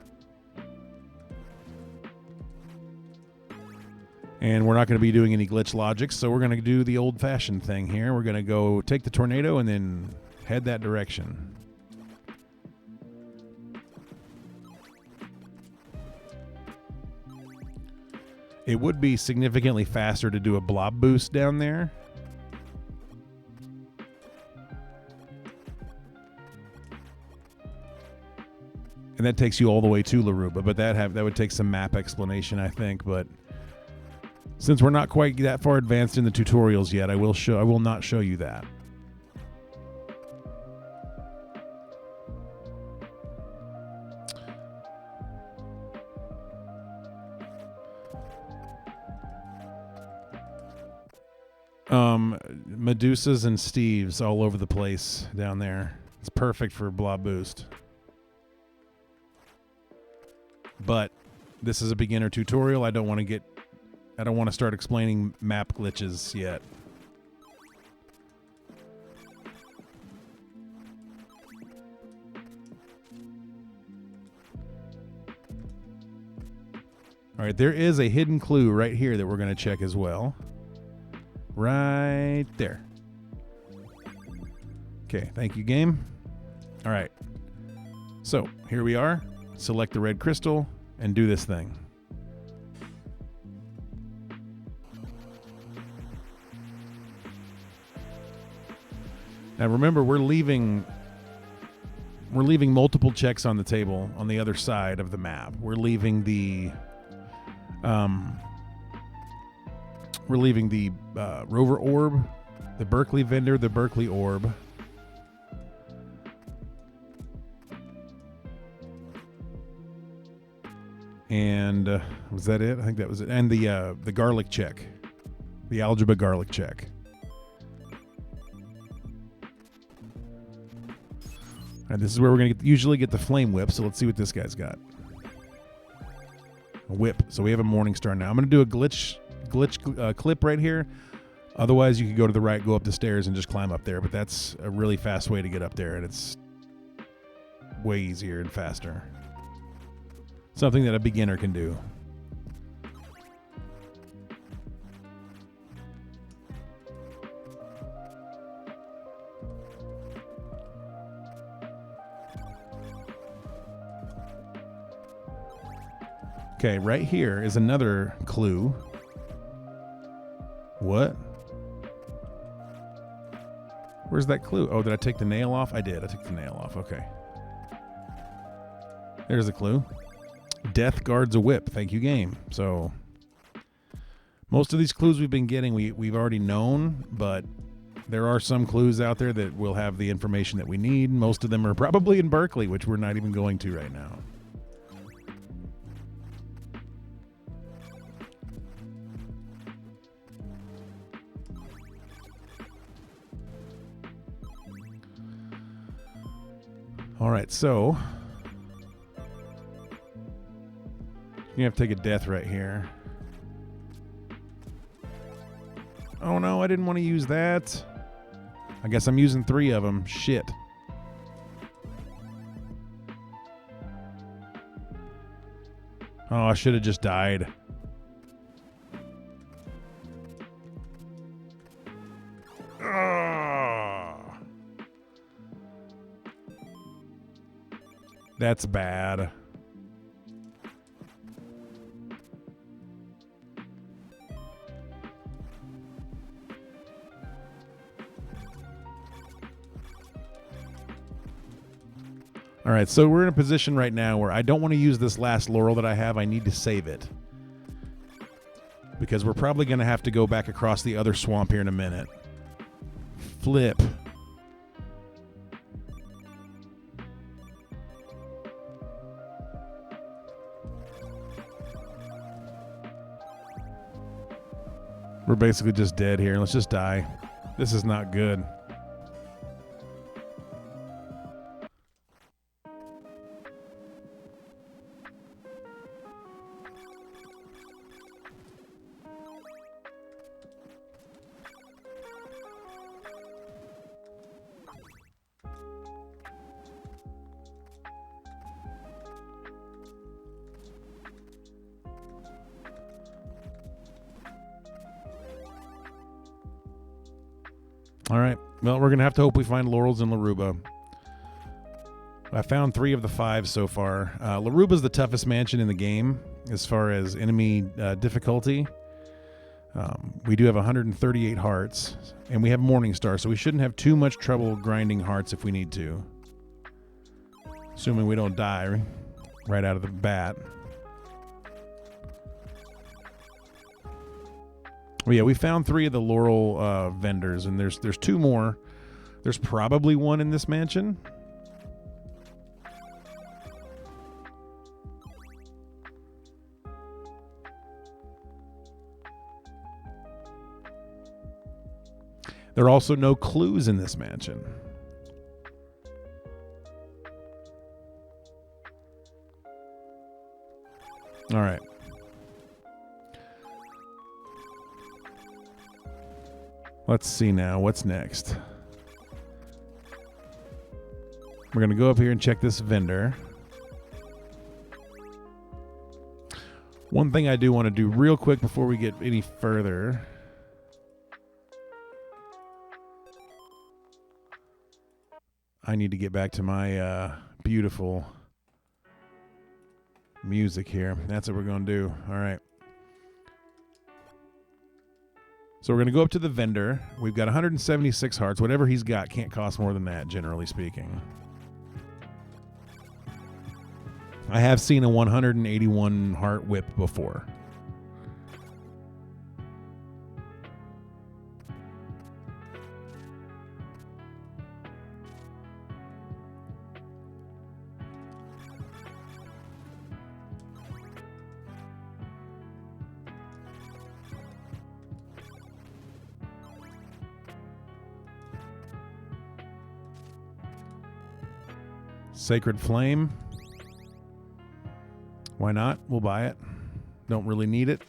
And we're not going to be doing any glitch logic, so we're going to do the old-fashioned thing here. We're going to go take the tornado and then head that direction. It would be significantly faster to do a blob boost down there. And that takes you all the way to Laruba, but that would take some map explanation, I think, but since we're not quite that far advanced in the tutorials yet, I will not show you that. Medusas and Steves all over the place down there. It's perfect for blob boost. But this is a beginner tutorial. I don't want to start explaining map glitches yet. All right, there is a hidden clue right here that we're going to check as well. Right there. Okay, thank you, game. All right. So, here we are. Select the red crystal and do this thing. Now remember, we're leaving multiple checks on the table on the other side of the map. We're leaving the Rover Orb, the Berkeley Vendor, the Berkeley Orb. And was that it? I think that was it. And the garlic check, the algebra garlic check. And this is where we're going to usually get the flame whip, so let's see what this guy's got. A whip. So we have a morning star now. I'm going to do a glitch clip right here. Otherwise, you could go to the right, go up the stairs, and just climb up there. But that's a really fast way to get up there, and it's way easier and faster. Something that a beginner can do. Okay, right here is another clue. What? Where's that clue? Oh, did I take the nail off? I did. I took the nail off. Okay. There's the clue. Death guards a whip. Thank you, game. So most of these clues we've been getting, we've already known, but there are some clues out there that will have the information that we need. Most of them are probably in Berkeley, which we're not even going to right now. All right, so you have to take a death right here. Oh no, I didn't want to use that. I guess I'm using 3 of them. Shit. Oh, I should have just died. That's bad. All right, so we're in a position right now where I don't want to use this last laurel that I have. I need to save it. Because we're probably going to have to go back across the other swamp here in a minute. Flip. We're basically just dead here. Let's just die. This is not good. All right. Well, we're going to have to hope we find laurels in Laruba. I found 3 of the 5 so far. Laruba's the toughest mansion in the game as far as enemy difficulty. We do have 138 hearts, and we have Morningstar, so we shouldn't have too much trouble grinding hearts if we need to. Assuming we don't die right out of the bat. Well, yeah, we found 3 of the laurel vendors, and there's 2 more. There's probably 1 in this mansion. There are also no clues in this mansion. All right. Let's see now. What's next? We're going to go up here and check this vendor. One thing I do want to do real quick before we get any further. I need to get back to my beautiful music here. That's what we're going to do. All right. So we're going to go up to the vendor. We've got 176 hearts. Whatever he's got can't cost more than that, generally speaking. I have seen a 181 heart whip before. Sacred Flame. Why not? We'll buy it. Don't really need it.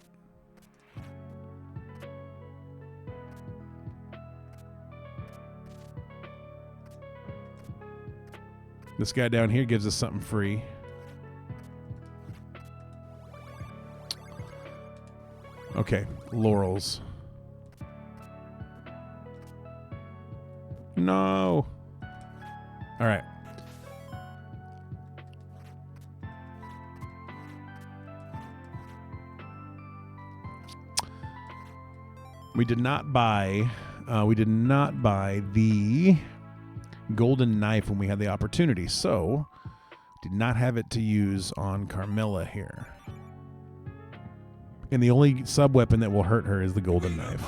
This guy down here gives us something free. Okay, laurels. No. All right. We did not buy the golden knife when we had the opportunity, so did not have it to use on Carmilla here. And the only sub-weapon that will hurt her is the golden knife.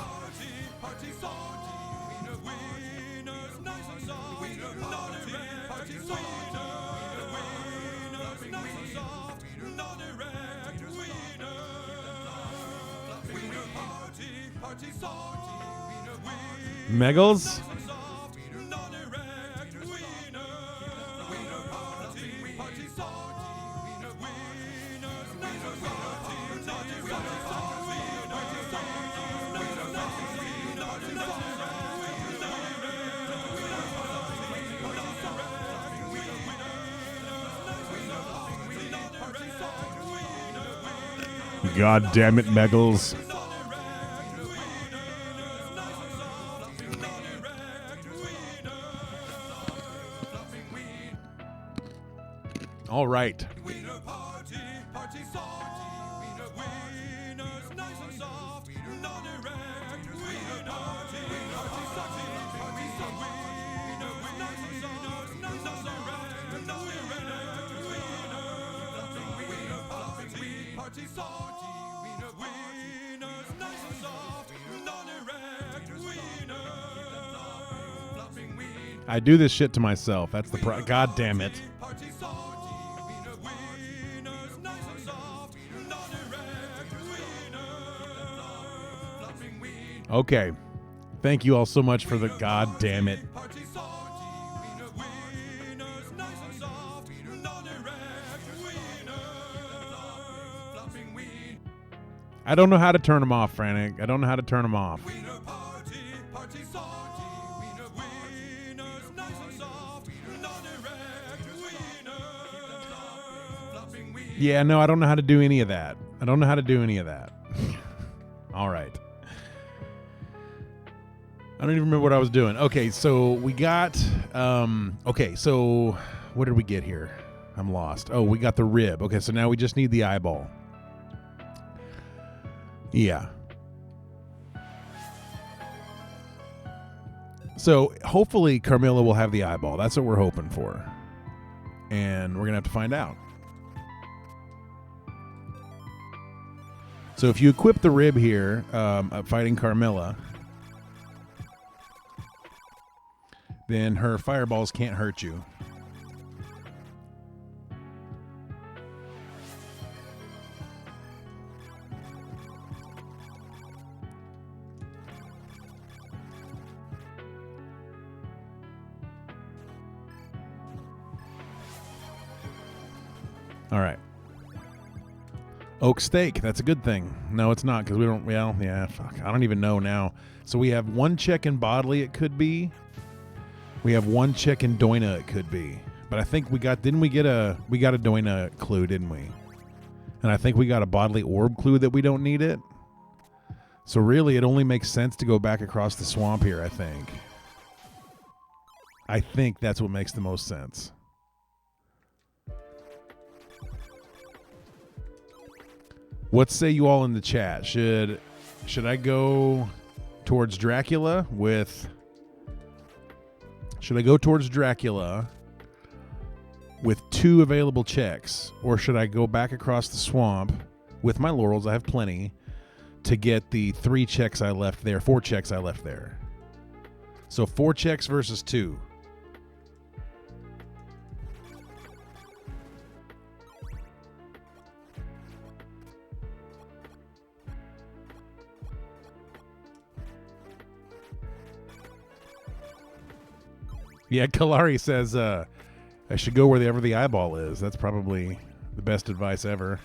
Megals? God damn it, Megals. All right. I do this shit to myself. That's the God damn it. Okay. Thank you all so much for the God damn it. I don't know how to turn them off, Frantic. I don't know how to turn them off. Yeah, no, I don't know how to do any of that. I don't know how to do any of that. All right. I don't even remember what I was doing. Okay, so we got... okay, so what did we get here? I'm lost. Oh, we got the rib. Okay, so now we just need the eyeball. Yeah. So hopefully Carmilla will have the eyeball. That's what we're hoping for. And we're going to have to find out. So if you equip the rib here, fighting Carmilla, then her fireballs can't hurt you. All right. Oak steak. That's a good thing. No, it's not because we don't. Well, yeah. Fuck. I don't even know now. So we have one check in bodily. It could be. We have one check in Doina. It could be. But I think we got. Didn't we get a? We got a Doina clue, didn't we? And I think we got a bodily orb clue that we don't need it. So really, it only makes sense to go back across the swamp here. I think. I think that's what makes the most sense. What say you all in the chat? Should I go towards Dracula with... Should I go towards Dracula with 2 available checks? Or should I go back across the swamp with my laurels, I have plenty, to get the 3 checks I left there, 4 checks I left there? So 4 checks versus 2. Yeah, Kalari says I should go wherever the eyeball is. That's probably the best advice ever.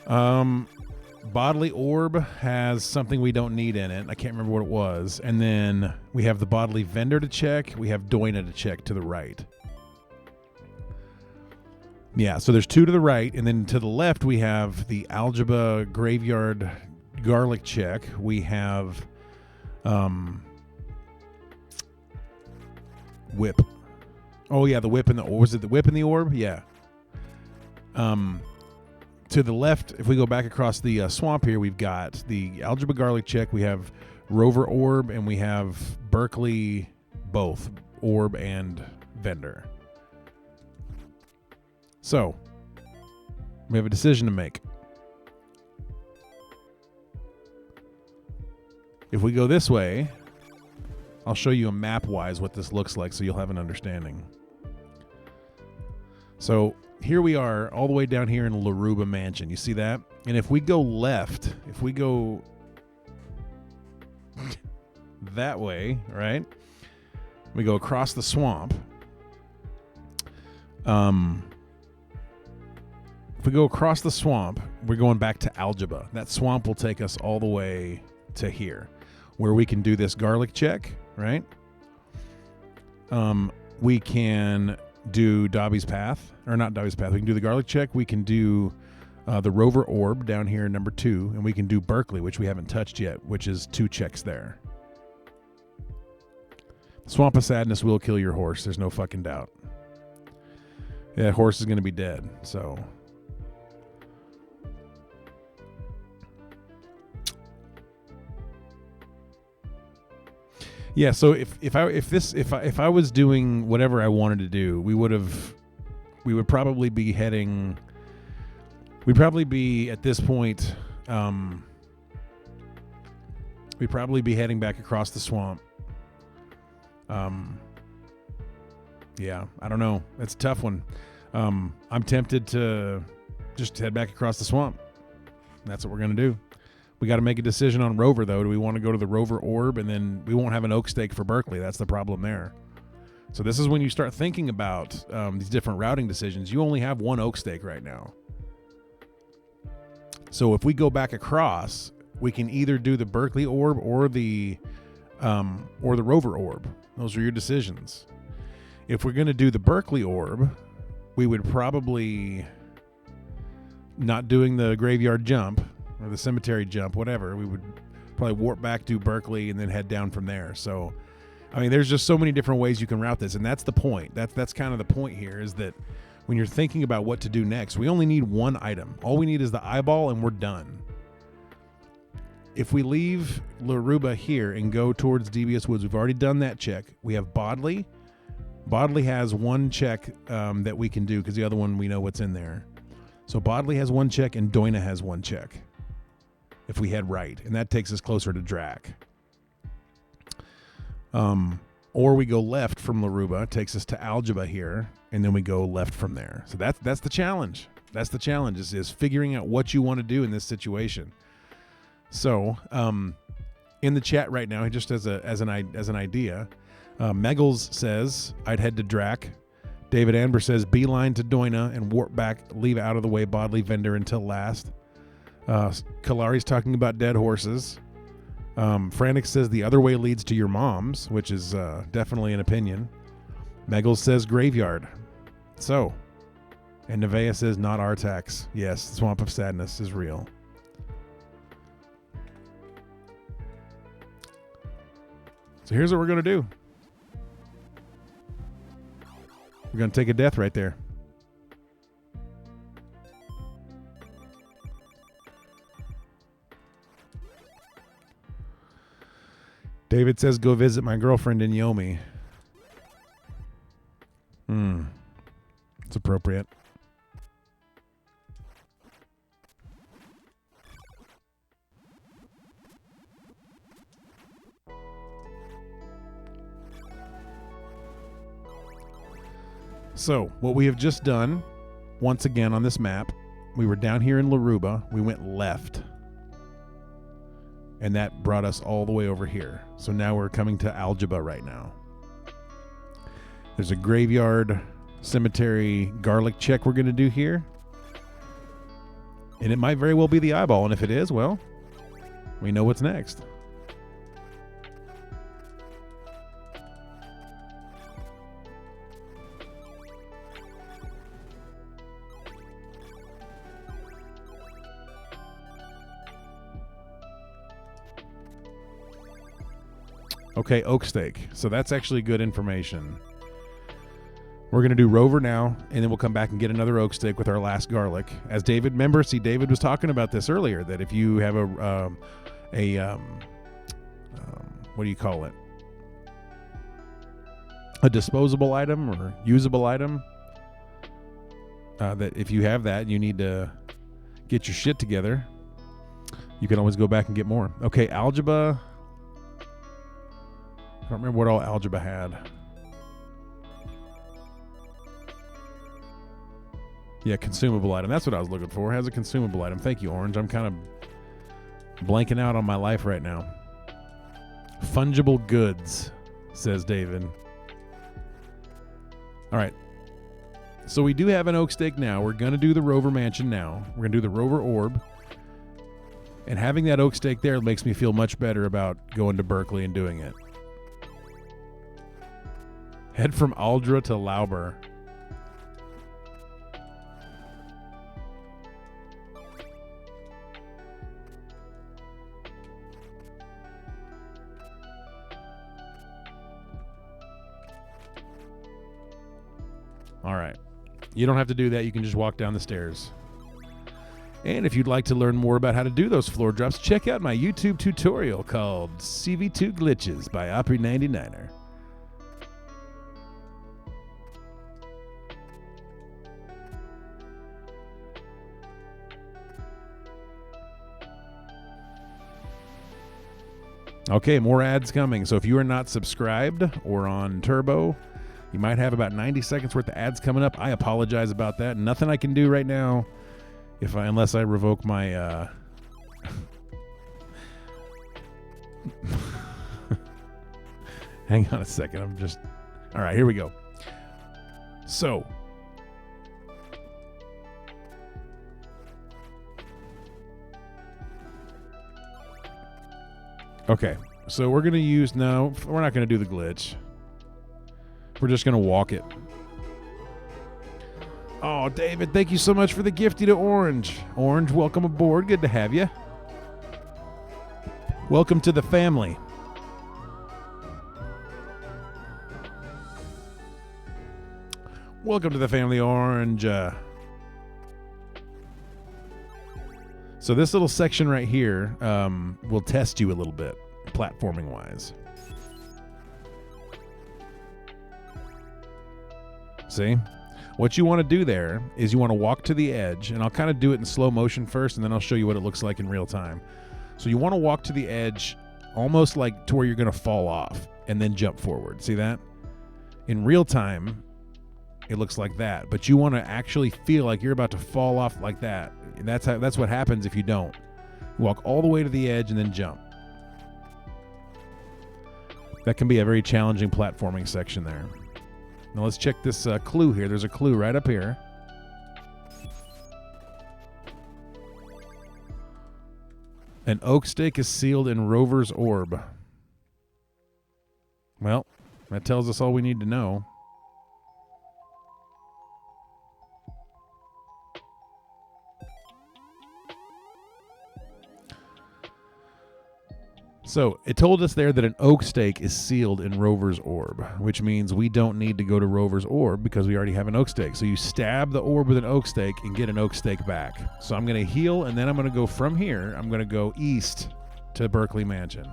Bodily orb has something we don't need in it. I can't remember what it was. And then we have the bodily vendor to check. We have Doina to check to the right. Yeah, so there's 2 to the right, and then to the left we have the algebra graveyard garlic check. We have whip. Oh yeah, the whip and the orb. Was it the whip and the orb? Yeah. To the left, if we go back across the swamp here, we've got the algebra garlic check. We have rover orb, and we have Berkeley, both orb and vendor. So, we have a decision to make. If we go this way, I'll show you a map-wise what this looks like so you'll have an understanding. So, here we are all the way down here in Laruba Mansion. You see that? And if we go left, if we go that way, right? We go across the swamp. If we go across the swamp, we're going back to algebra. That swamp will take us all the way to here, where we can do this garlic check, right? We can do Dobby's Path, or not Dobby's Path. We can do the garlic check. We can do the rover orb down here, number 2, and we can do Berkeley, which we haven't touched yet, which is 2 checks there. Swamp of Sadness will kill your horse. There's no fucking doubt. Yeah, horse is going to be dead, so... Yeah, so if I was doing whatever I wanted to do, we would probably be heading. We'd probably be at this point. We'd probably be heading back across the swamp. Yeah, I don't know. That's a tough one. I'm tempted to just head back across the swamp. That's what we're gonna do. We got to make a decision on rover, though. Do we want to go to the rover orb, and then we won't have an oak stake for Berkeley? That's the problem there. So this is when you start thinking about these different routing decisions. You only have 1 oak stake right now. So if we go back across, we can either do the Berkeley orb or the rover orb. Those are your decisions. If we're going to do the Berkeley orb, we would probably not doing the graveyard jump. Or the cemetery jump, whatever. We would probably warp back to Berkeley and then head down from there. So, I mean, there's just so many different ways you can route this, and that's the point. That's kind of the point here, is that when you're thinking about what to do next, we only need 1 item. All we need is the eyeball, and we're done. If we leave Laruba here and go towards Devious Woods, we've already done that check. We have Bodley. Bodley has 1 check that we can do, because the other one, we know what's in there. So Bodley has 1 check, and Doina has 1 check. If we head right, and that takes us closer to Drac. Or we go left from Laruba, takes us to Algebra here, and then we go left from there. So that's the challenge. That's the challenge, is figuring out what you want to do in this situation. So, in the chat right now, just as an idea, Meggles says I'd head to Drac. David Amber says beeline to Doina and warp back, leave out of the way Bodley Vendor until last. Kalari's talking about dead horses. Frantic says the other way leads to your mom's, which is definitely an opinion. Meggles says graveyard. So, and Nevea says not Artax. Yes, Swamp of Sadness is real. So here's what we're going to do. We're going to take a death right there. David says, go visit my girlfriend in Yomi. It's appropriate. So, what we have just done, once again on this map, we were down here in Laruba. We went left. And that brought us all the way over here. So now we're coming to Algebra right now. There's a graveyard, cemetery, garlic check we're going to do here. And it might very well be the eyeball. And if it is, well, we know what's next. Okay, oak steak. So that's actually good information. We're going to do Rover now, and then we'll come back and get another oak steak with our last garlic. As David, remember, David was talking about this earlier, that if you have what do you call it? A disposable item or usable item, that if you have that, you need to get your shit together. You can always go back and get more. Okay, algebra. I don't remember what all algebra had. Yeah, consumable item. That's what I was looking for. Has a consumable item. Thank you, Orange. I'm kind of blanking out on my life right now. Fungible goods, says David. All right. So we do have an oak steak now. We're going to do the Rover Mansion now. We're going to do the Rover Orb. And having that oak steak there makes me feel much better about going to Berkeley and doing it. Head from Aldra to Lauber. All right. You don't have to do that. You can just walk down the stairs. And if you'd like to learn more about how to do those floor drops, check out my YouTube tutorial called CV2 Glitches by Opry99er. Okay, more ads coming. So if you are not subscribed or on Turbo, you might have about 90 seconds worth of ads coming up. I apologize about that. Nothing I can do right now unless I revoke my hang on a second. All right, here we go. So okay, so we're going to use, no, we're not going to do the glitch. We're just going to walk it. Oh, David, thank you so much for the gifty to Orange. Orange, welcome aboard. Good to have you. Welcome to the family. Welcome to the family, Orange. So this little section right here will test you a little bit, platforming-wise. See? What you want to do there is you want to walk to the edge, and I'll kind of do it in slow motion first, and then I'll show you what it looks like in real time. So you want to walk to the edge almost like to where you're going to fall off, and then jump forward. See that? In real time, it looks like that, but you want to actually feel like you're about to fall off like that. And that's what happens if you don't. You walk all the way to the edge and then jump. That can be a very challenging platforming section there. Now let's check this clue here. There's a clue right up here. An oak steak is sealed in Rover's orb. Well, that tells us all we need to know. So it told us there that an oak steak is sealed in Rover's orb, which means we don't need to go to Rover's orb because we already have an oak steak. So you stab the orb with an oak steak and get an oak steak back. So I'm going to heal, and then I'm going to go from here. I'm going to go east to Berkeley Mansion.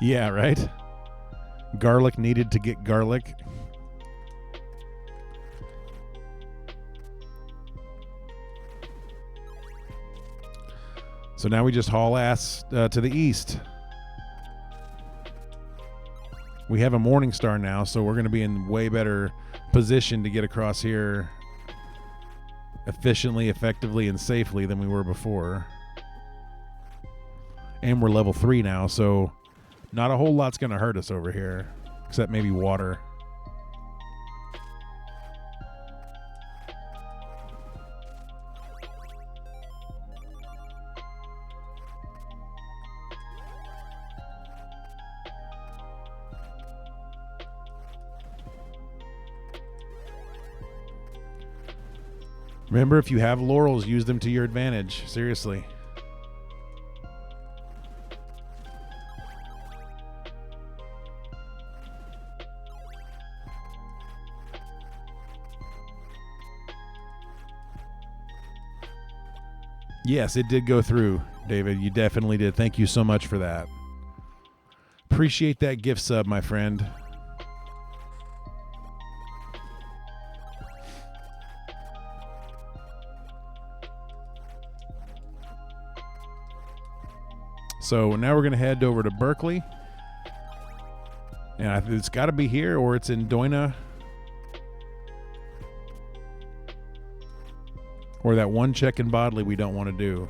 Yeah, right? Garlic needed to get garlic. So now we just haul ass to the east. We have a Morning Star now, so we're going to be in way better position to get across here efficiently, effectively, and safely than we were before. And we're level 3 now, so not a whole lot's going to hurt us over here, except maybe water. Remember, if you have laurels, use them to your advantage. Seriously. Yes, it did go through, David. You definitely did. Thank you so much for that. Appreciate that gift sub, my friend. So now we're going to head over to Berkeley. And it's got to be here, or it's in Doina. Or that one check in Bodley we don't want to do.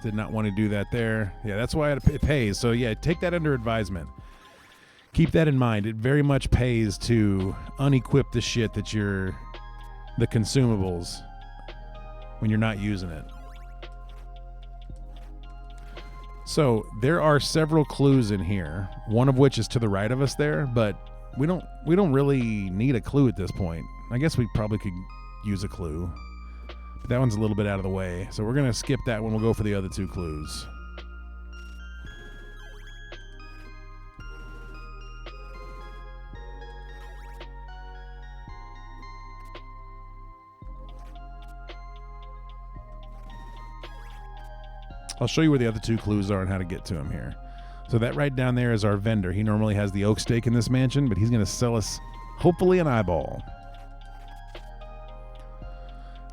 Did not want to do that there. Yeah, that's why it pays. So yeah, take that under advisement. Keep that in mind. It very much pays to unequip the shit that the consumables, when you're not using it. So there are several clues in here, one of which is to the right of us there, but we don't really need a clue at this point. I guess we probably could use a clue. But that one's a little bit out of the way. So we're going to skip that one. We'll go for the other two clues. I'll show you where the other two clues are and how to get to them here. So that right down there is our vendor. He normally has the oak stake in this mansion, but he's going to sell us, hopefully, an eyeball.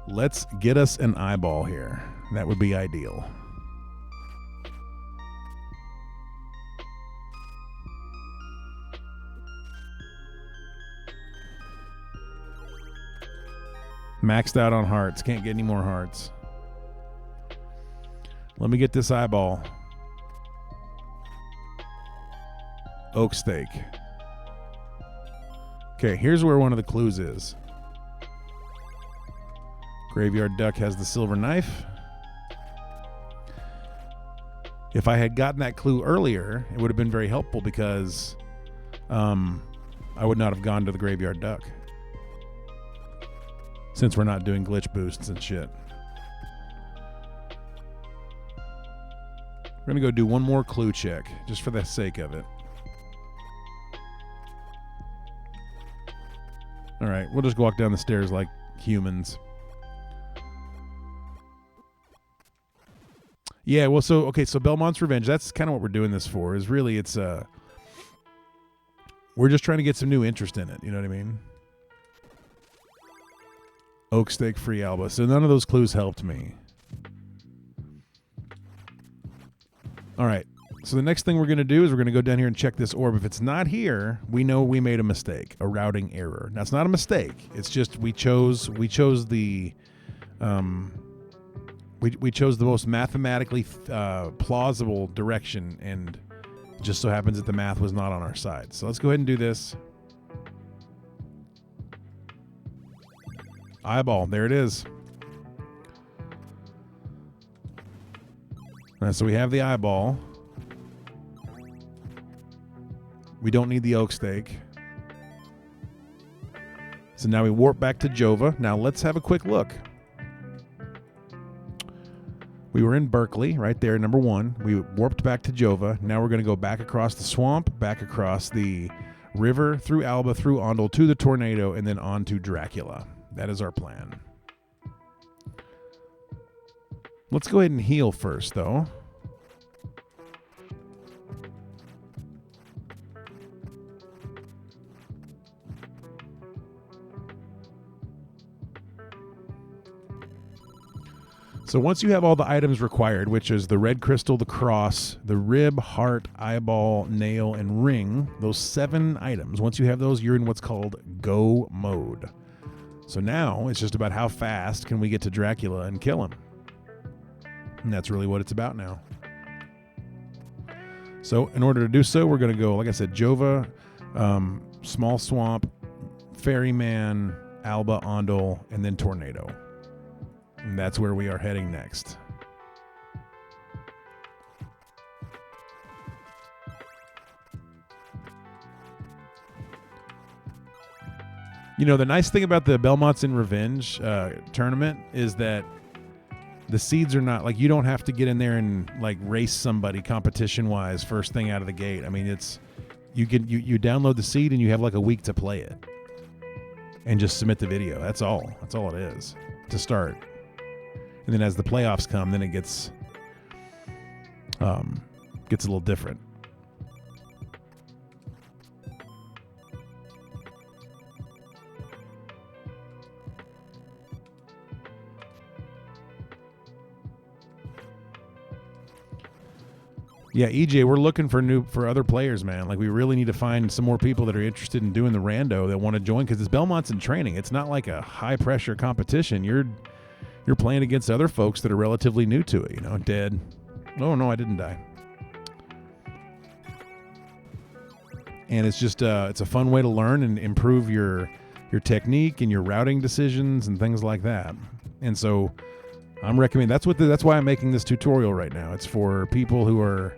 Let's get us an eyeball here. That would be ideal. Maxed out on hearts. Can't get any more hearts. Let me get this eyeball. Oak stake. Okay, here's where one of the clues is. Graveyard Duck has the silver knife. If I had gotten that clue earlier, it would have been very helpful because I would not have gone to the Graveyard Duck. Since we're not doing glitch boosts and shit. We're going to go do one more clue check, just for the sake of it. All right, we'll just walk down the stairs like humans. Yeah, well, so Belmont's Revenge, that's kind of what we're doing this for, is really we're just trying to get some new interest in it, you know what I mean? Oak stake free Alba. So none of those clues helped me. All right. So the next thing we're going to do is we're going to go down here and check this orb. If it's not here, we know we made a mistake, a routing error. Now, it's not a mistake. It's just we chose the we chose the most mathematically plausible direction, and it just so happens that the math was not on our side. So let's go ahead and do this. Eyeball. There it is. So we have the eyeball. We don't need the oak stake. So now we warp back to Jova. Now let's have a quick look. We were in Berkeley, right there, number 1. We warped back to Jova. Now we're going to go back across the swamp, back across the river, through Alba, through Ondel, to the tornado, and then on to Dracula. That is our plan. Let's go ahead and heal first, though. So once you have all the items required, which is the red crystal, the cross, the rib, heart, eyeball, nail, and ring, those 7 items, once you have those, you're in what's called go mode. So now it's just about how fast can we get to Dracula and kill him. And that's really what it's about now. So in order to do so, we're going to go, like I said, Jova, Small Swamp, Ferryman, Alba, Ondel, and then Tornado. And that's where we are heading next. You know, the nice thing about the Belmonts in Revenge tournament is that the seeds are not like, you don't have to get in there and like race somebody competition wise first thing out of the gate. I mean, it's you download the seed and you have like a week to play it and just submit the video. That's all it is to start. And then as the playoffs come, then it gets a little different. Yeah, EJ, we're looking for other players, man. Like, we really need to find some more people that are interested in doing the rando that want to join, because it's Belmont's in training. It's not like a high pressure competition. You're playing against other folks that are relatively new to it. You know, dead. Oh no, I didn't die. And it's just it's a fun way to learn and improve your technique and your routing decisions and things like that. And so I'm recommending that's why I'm making this tutorial right now. It's for people who are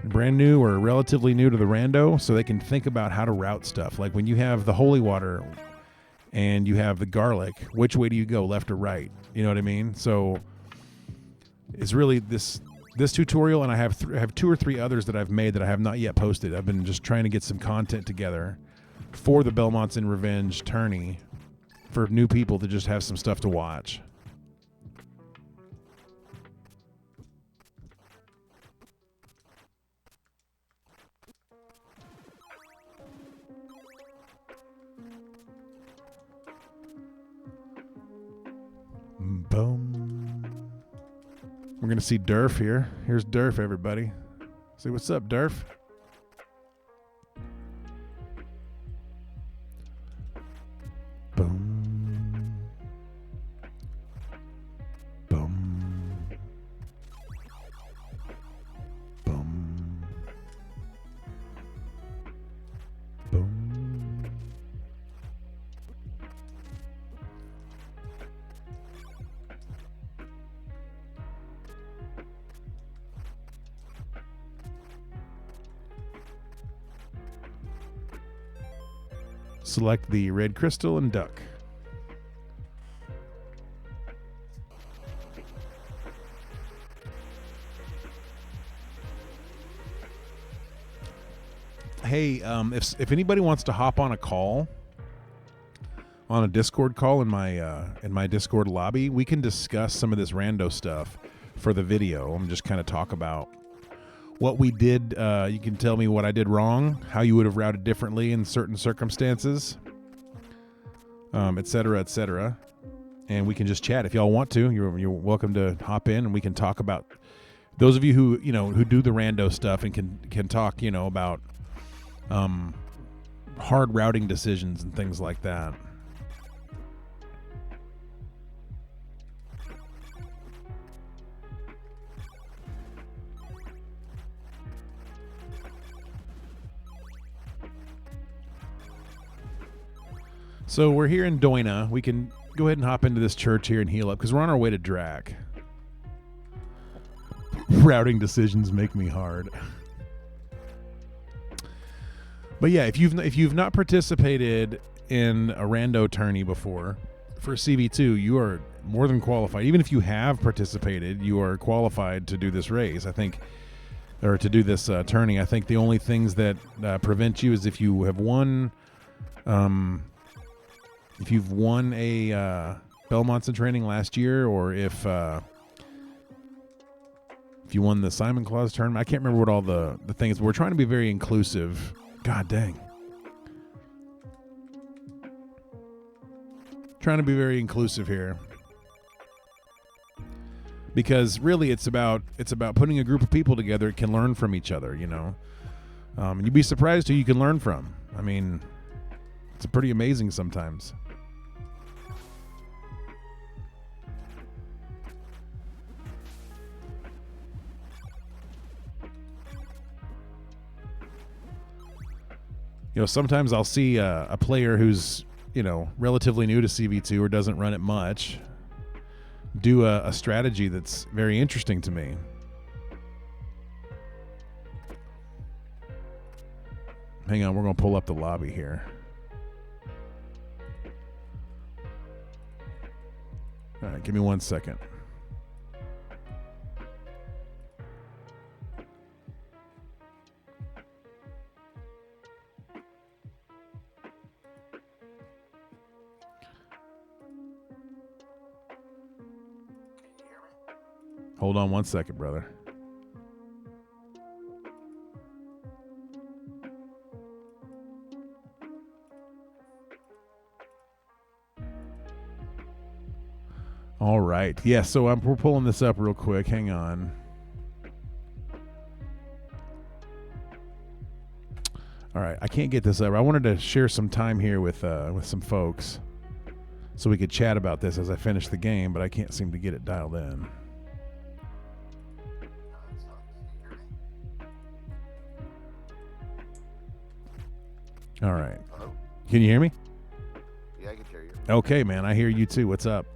brand new or relatively new to the rando, so they can think about how to route stuff. Like when you have the holy water and you have the garlic, which way do you go, left or right? You know what I mean? So it's really this tutorial, and I have 2 or 3 others that I've made that I have not yet posted. I've been just trying to get some content together for the Belmonts in Revenge tourney for new people to just have some stuff to watch. Boom. We're going to see Durf here. Here's Durf, everybody. Say what's up, Durf. Boom. Boom. Boom. Boom. Select the red crystal and duck. Hey, if anybody wants to hop on a call, on a Discord call in my Discord lobby, we can discuss some of this rando stuff for the video. I'm just kind of talk about what we did. You can tell me what I did wrong, how you would have routed differently in certain circumstances, et cetera, and we can just chat. If y'all want to, you're welcome to hop in, and we can talk about those of you who do the rando stuff and can talk about hard routing decisions and things like that. So we're here in Doina. We can go ahead and hop into this church here and heal up, because we're on our way to Drac. Routing decisions make me hard. But yeah, if you've not participated in a rando tourney before for CV2, you are more than qualified. Even if you have participated, you are qualified to do this race, I think, or to do this tourney. I think the only things that prevent you is if you have won. If you've won a Belmonts in training last year, or if you won the Simon Claus tournament. I can't remember what all the things, but we're trying to be very inclusive. God dang. Trying to be very inclusive here. Because really it's about putting a group of people together that can learn from each other, And you'd be surprised who you can learn from. I mean, it's pretty amazing sometimes. Sometimes I'll see a player who's, relatively new to CV2 or doesn't run it much, do a strategy that's very interesting to me. Hang on, we're going to pull up the lobby here. All right, give me 1 second. Hold on 1 second, brother. All right. Yeah, so we're pulling this up real quick. Hang on. All right, I can't get this up. I wanted to share some time here with some folks so we could chat about this as I finish the game, but I can't seem to get it dialed in. All right. Hello? Can you hear me? Yeah, I can hear you. Okay, man. I hear you too. What's up?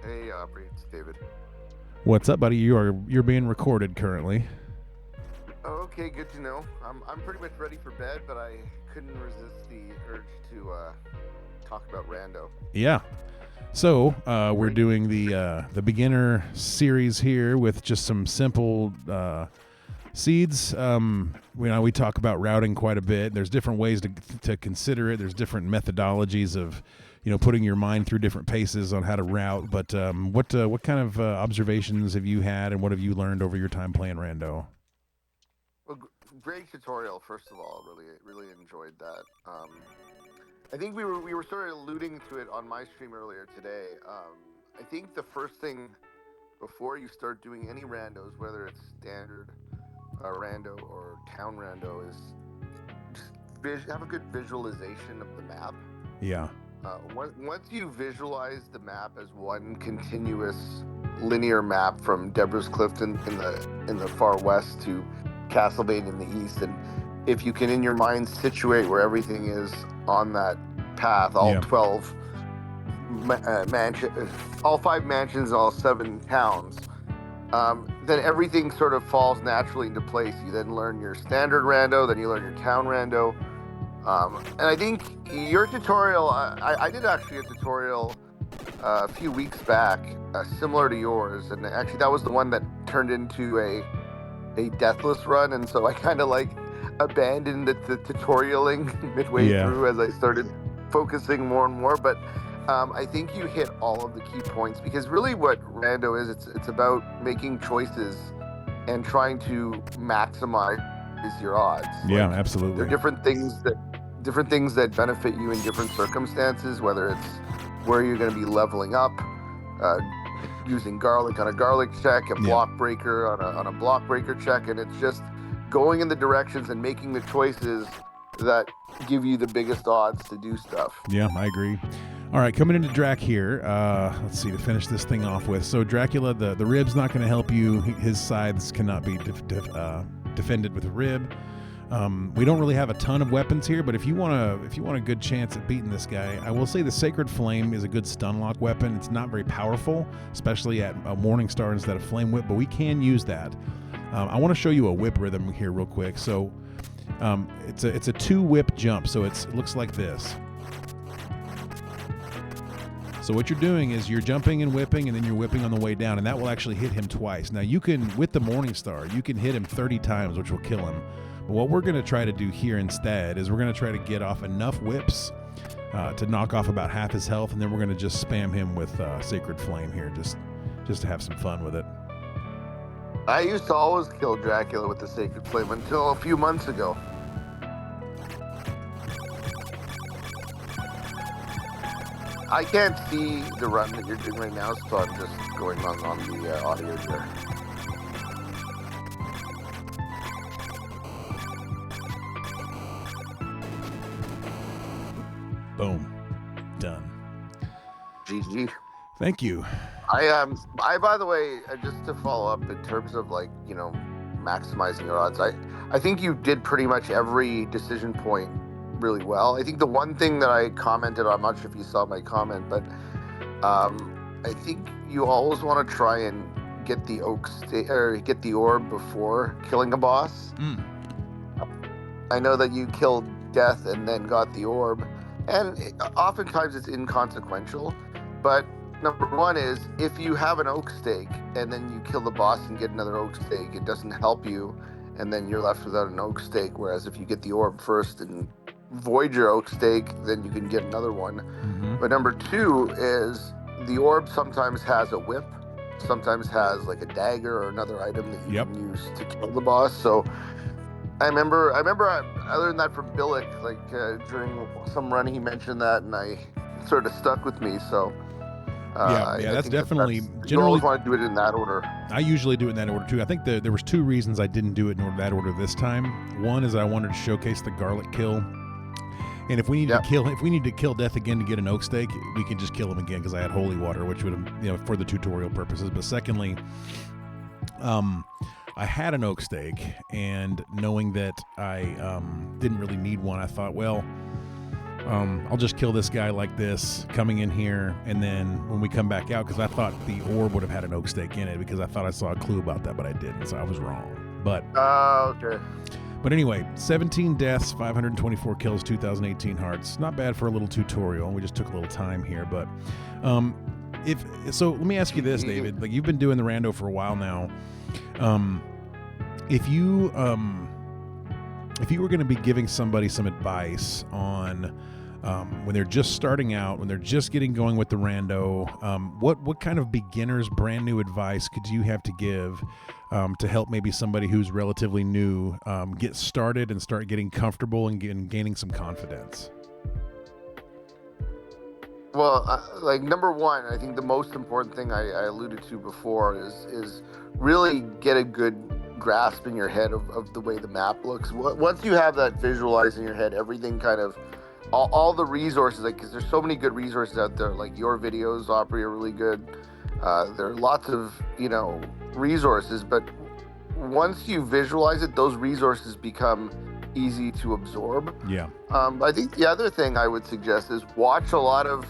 Hey, Aubrey, it's David. What's up, buddy? You're being recorded currently. Oh, okay, good to know. I'm pretty much ready for bed, but I couldn't resist the urge to talk about rando. Yeah. So we're doing the beginner series here with just some simple seeds. We talk about routing quite a bit. There's different ways to consider it. There's different methodologies of putting your mind through different paces on how to route. But what kind of observations have you had, and what have you learned over your time playing rando? Well, great tutorial. First of all, really enjoyed that. I think we were sort of alluding to it on my stream earlier today. I think the first thing before you start doing any randos, whether it's standard rando or town rando, is just have a good visualization of the map. Yeah. Once you visualize the map as one continuous linear map from Deborah's Cliff in the far west to Castlevania in the east, and if you can in your mind situate where everything is on that path, all 12 mansions, all 5 mansions, all 7 towns, then everything sort of falls naturally into place. You then learn your standard rando, then you learn your town rando. And I think your tutorial, I did actually a tutorial a few weeks back, similar to yours, and actually that was the one that turned into a deathless run, and so I kind of abandoned the tutorialing midway through as I started focusing more and more. But I think you hit all of the key points, because really what rando is, it's about making choices and trying to maximize your odds. Yeah, absolutely. There are different things that benefit you in different circumstances, whether it's where you're going to be leveling up, using garlic on a garlic check, a block breaker on a block breaker check, and it's just going in the directions and making the choices that give you the biggest odds to do stuff. Yeah, I agree. All right, coming into Drac here. Let's see, to finish this thing off with. So Dracula, the rib's not going to help you. His sides cannot be defended with a rib. We don't really have a ton of weapons here, but if you want a good chance at beating this guy, I will say the Sacred Flame is a good stun lock weapon. It's not very powerful, especially at a Morning Star instead of Flame Whip, but we can use that. I want to show you a whip rhythm here real quick. So it's a 2 whip jump, so it looks like this. So what you're doing is you're jumping and whipping, and then you're whipping on the way down, and that will actually hit him twice. Now you can, with the Morning Star, you can hit him 30 times, which will kill him. But what we're going to try to do here instead is we're going to try to get off enough whips to knock off about half his health, and then we're going to just spam him with Sacred Flame here, just to have some fun with it. I used to always kill Dracula with the Sacred Flame until a few months ago. I can't see the run that you're doing right now, so I'm just going on the audio here. Boom. Done. GG. Thank you. I by the way, just to follow up in terms of maximizing your odds, I think you did pretty much every decision point really well. I think the one thing that I commented on, I'm not sure if you saw my comment, but I think you always want to try and get the get the orb before killing a boss. I know that you killed Death and then got the orb, and oftentimes it's inconsequential. But number one is, if you have an oak stake and then you kill the boss and get another oak stake, it doesn't help you, and then you're left without an oak stake. Whereas if you get the orb first and void your oak stake, then you can get another one. But number two is, the orb sometimes has a whip, sometimes has like a dagger or another item that you can use to kill the boss. So I remember I learned that from Billick, like during some run he mentioned that, and I sort of stuck with me. So that's definitely you generally always want to do it in that order. I usually do it in that order too. I think there was two reasons I didn't do it in that order this time. One is I wanted to showcase the garlic kill, and if we need to kill Death again to get an oak stake, we can just kill him again because I had holy water, which would have, for the tutorial purposes. But secondly, I had an oak stake, and knowing that I didn't really need one, I thought, well, I'll just kill this guy like this, coming in here, and then when we come back out, because I thought the orb would have had an oak stake in it, because I thought I saw a clue about that, but I didn't, so I was wrong. But okay. But anyway, 17 deaths, 524 kills, 2018 hearts. Not bad for a little tutorial. We just took a little time here, but let me ask you this, David. Like, you've been doing the rando for a while now. If you were going to be giving somebody some advice on when they're just starting out, when they're just getting going with the rando, what kind of beginner's brand new advice could you have to give to help maybe somebody who's relatively new get started and start getting comfortable and gaining some confidence? Well, like, number one, I think the most important thing I alluded to before is really get a good grasp in your head of the way the map looks. Once you have that visualized in your head, everything kind of, all the resources, like, because there's so many good resources out there, like your videos, Opry, are really good. There are lots of, resources, but once you visualize it, those resources become easy to absorb. Yeah. I think the other thing I would suggest is watch a lot of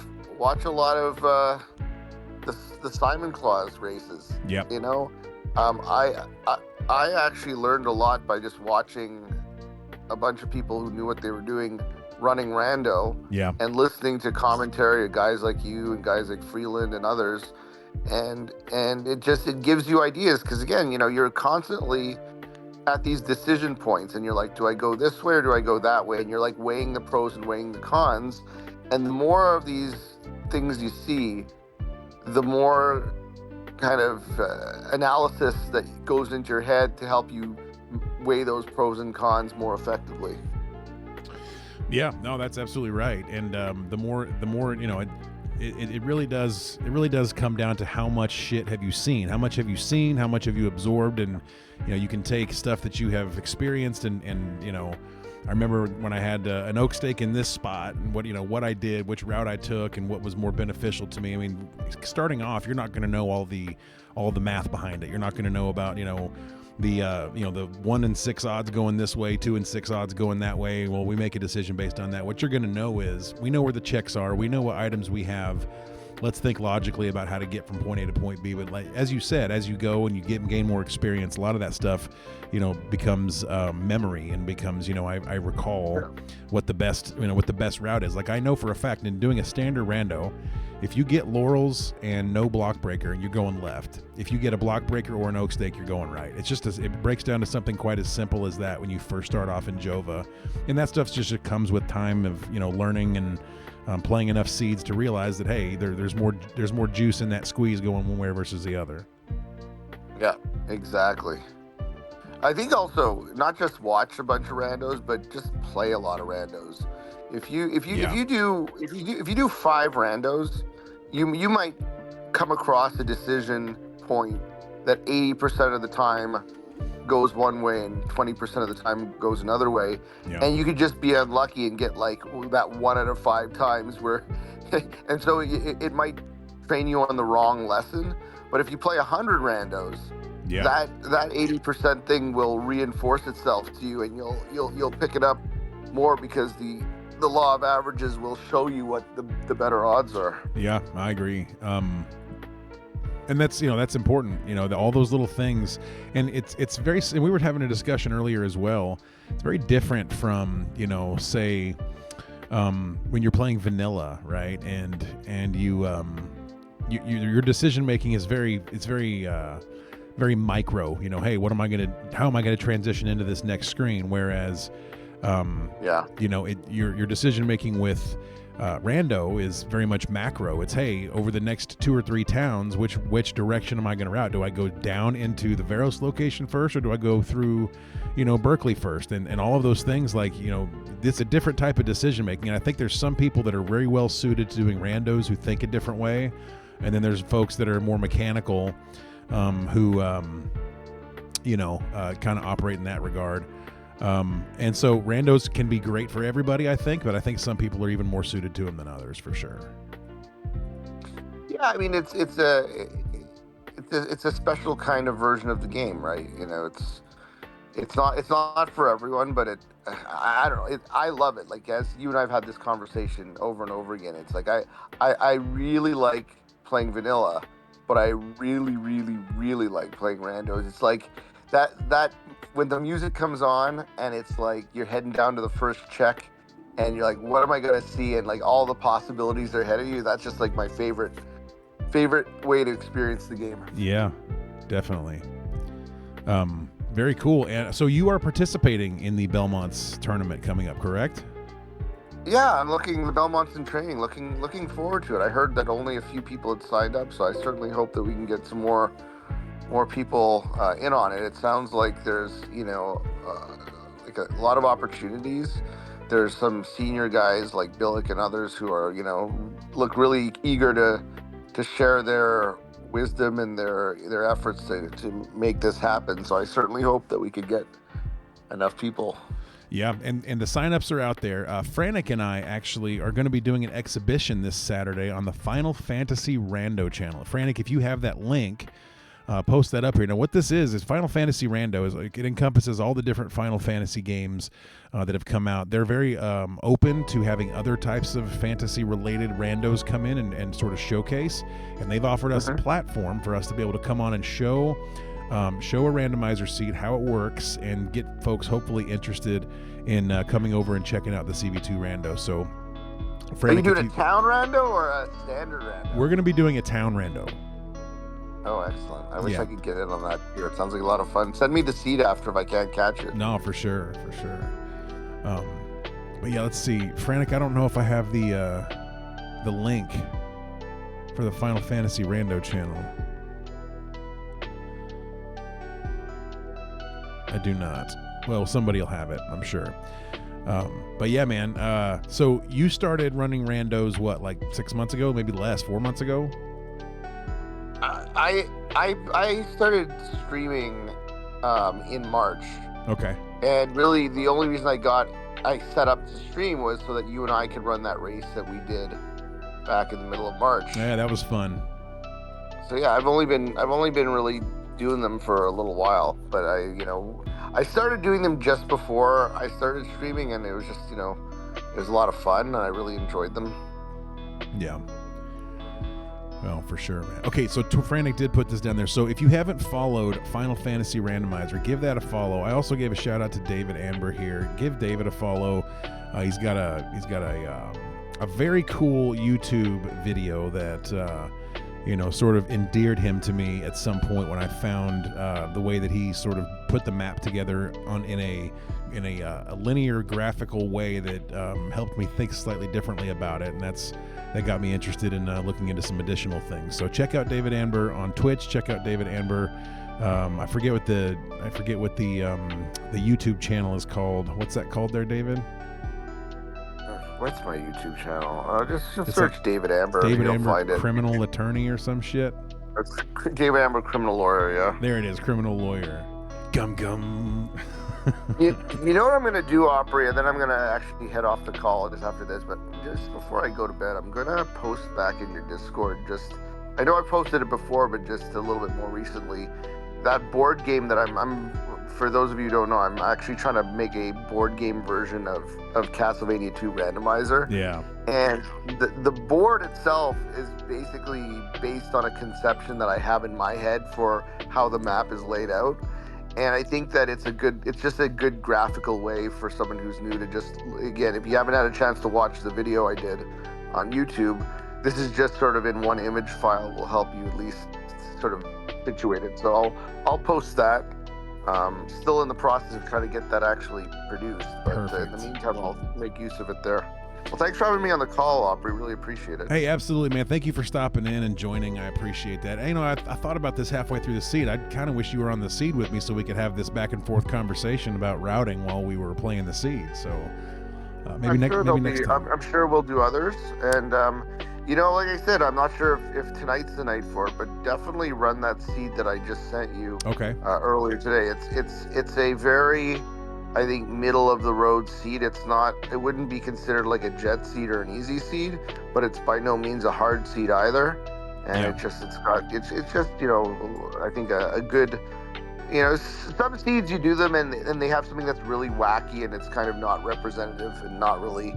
the Simon Claus races. Yeah. I actually learned a lot by just watching a bunch of people who knew what they were doing running rando. Yeah. And listening to commentary of guys like you and guys like Freeland and others, and it gives you ideas, because again, you're constantly at these decision points, and you're like, do I go this way or do I go that way? And you're like weighing the pros and weighing the cons, and the more of these things you see, the more kind of analysis that goes into your head to help you weigh those pros and cons more effectively. Yeah, no, that's absolutely right. And the more it really does come down to how much shit have you seen, how much have you absorbed, and you can take stuff that you have experienced and I remember when I had an oak stake in this spot, and what I did, which route I took, and what was more beneficial to me. I mean, starting off, you're not going to know all the math behind it. You're not going to know about the 1 in 6 odds going this way, 2 in 6 odds going that way. Well, we make a decision based on that. What you're going to know is, we know where the checks are. We know what items we have. Let's think logically about how to get from point A to point B. But like, as you said, as you go and you gain more experience, a lot of that stuff, becomes memory, and becomes, I recall what the best route is. Like, I know for a fact, in doing a standard rando, if you get laurels and no block breaker, you're going left. If you get a block breaker or an oak stake, you're going right. It's just it breaks down to something quite as simple as that when you first start off in Jova, and that stuff just comes with time of learning and playing enough seeds to realize that, hey, there's more juice in that squeeze going one way versus the other. Yeah, exactly. I think also, not just watch a bunch of randos, but just play a lot of randos. If you do 5 randos, you might come across a decision point that 80% of the time goes one way and 20% of the time goes another way. Yeah. And you could just be unlucky and get like that 1 out of 5 times where, and so it might train you on the wrong lesson. But if you play 100 randos, that 80% thing will reinforce itself to you, and you'll pick it up more, because the law of averages will show you what the better odds are. Yeah, I agree. And that's that's important. All those little things, and it's very. And we were having a discussion earlier as well. It's very different from say when you're playing vanilla, right? And your decision making is very very micro. Hey, how am I gonna transition into this next screen? Whereas your decision making with rando is very much macro. It's, hey, over the next 2 or 3 towns, which direction am I going to route? Do I go down into the Veros location first, or do I go through Berkeley first? And all of those things, like it's a different type of decision making. And I think there's some people that are very well suited to doing randos who think a different way, and then there's folks that are more mechanical who kind of operate in that regard. And so randos can be great for everybody, I think, but I think some people are even more suited to them than others, for sure. Yeah, I mean, it's a special kind of version of the game, right? It's not for everyone, but I don't know. I love it. Like, as you and I've had this conversation over and over again, it's like I really like playing vanilla, but I really, really, really like playing randos. It's like that when the music comes on and it's like you're heading down to the first check and you're like, what am I going to see? And like all the possibilities are ahead of you. That's just like my favorite way to experience the game. Yeah, definitely. Very cool. And so you are participating in the Belmonts tournament coming up, correct? Yeah, I'm the Belmonts in training, looking forward to it. I heard that only a few people had signed up, so I certainly hope that we can get some more people in on it. It sounds like there's like a lot of opportunities. There's some senior guys like Billick and others who are look really eager to share their wisdom and their efforts to make this happen. So I certainly hope that we could get enough people. Yeah, and the signups are out there. Frantic and I actually are going to be doing an exhibition this Saturday on the Final Fantasy Rando channel. Frantic, if you have that link, post that up here. Now, what this is Final Fantasy Rando. It encompasses all the different Final Fantasy games that have come out. They're very open to having other types of fantasy-related randos come in and sort of showcase. And they've offered us a platform for us to be able to come on and show a randomizer seat, how it works, and get folks hopefully interested in coming over and checking out the CV2 rando. So, Frantic, are you doing a town rando or a standard rando? We're going to be doing a town rando. Oh, excellent. I wish I could get in on that here. It sounds like a lot of fun. Send me the seed after if I can't catch it. No, for sure. But yeah, let's see. Frantic, I don't know if I have the link for the Final Fantasy Rando channel. I do not. Well, somebody will have it, I'm sure. But yeah, man. So you started running randos, what, like 6 months ago? Maybe less, 4 months ago? I started streaming in March. Okay. And really the only reason I set up to stream was so that you and I could run that race that we did back in the middle of March. Yeah, that was fun. So yeah, I've only been really doing them for a little while, but I started doing them just before I started streaming, and it was just, it was a lot of fun and I really enjoyed them. Yeah. Well, for sure, man. Okay, so Frantic did put this down there. So if you haven't followed Final Fantasy Randomizer, give that a follow. I also gave a shout out to David Amber here. Give David a follow. He's got a very cool YouTube video that sort of endeared him to me at some point when I found the way that he sort of put the map together in a linear graphical way that helped me think slightly differently about it, and that got me interested in looking into some additional things. So check out David Amber on Twitch. Check out David Amber. I forget what the YouTube channel is called. What's that called there, David? What's my YouTube channel? Just search like David Amber. David Amber, find it. Criminal Attorney or some shit. It's David Amber, Criminal Lawyer. Yeah. There it is, Criminal Lawyer. Gum. You know what I'm going to do, Aubrey, and then I'm going to actually head off the call just after this, but just before I go to bed, I'm going to post back in your Discord I know I posted it before, but just a little bit more recently, that board game that I'm for those of you who don't know, I'm actually trying to make a board game version of Castlevania 2 Randomizer. Yeah. And the board itself is basically based on a conception that I have in my head for how the map is laid out. And I think that it's just a good graphical way for someone who's new to just, again, if you haven't had a chance to watch the video I did on YouTube, this is just sort of in one image file will help you at least sort of situate it. So I'll post that. Still in the process of trying to get that actually produced, but in the meantime, I'll make use of it there. Well, thanks for having me on the call, Aubrey. Really appreciate it. Hey, absolutely, man. Thank you for stopping in and joining. I appreciate that. And, I thought about this halfway through the seed. I kind of wish you were on the seed with me so we could have this back and forth conversation about routing while we were playing the seed. So maybe next time. I'm sure we'll do others. And, like I said, I'm not sure if tonight's the night for it, but definitely run that seed that I just sent you earlier today. It's a very, I think, middle of the road seed. It wouldn't be considered like a jet seed or an easy seed, but it's by no means a hard seed either. And it's just I think a good, some seeds you do them and they have something that's really wacky and it's kind of not representative and not really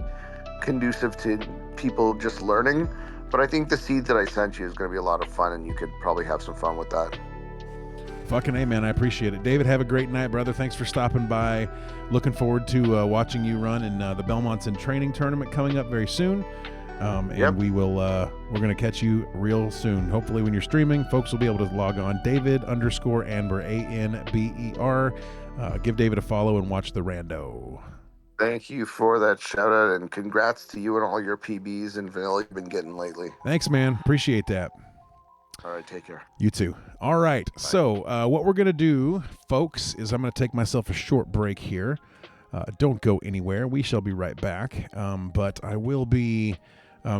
conducive to people just learning. But I think the seed that I sent you is going to be a lot of fun and you could probably have some fun with that. Fucking A, man. I appreciate it. David, have a great night, brother. Thanks for stopping by. Looking forward to watching you run in the Belmonts in Training Tournament coming up very soon. And we will, we're going to catch you real soon. Hopefully when you're streaming, folks will be able to log on. David_Anber, ANBER. Give David a follow and watch the rando. Thank you for that shout out and congrats to you and all your PBs and vanilla you've been getting lately. Thanks, man. Appreciate that. All right, take care. You too. All right. Bye. So what we're going to do, folks, is I'm going to take myself a short break here. Don't go anywhere. We shall be right back. But I will be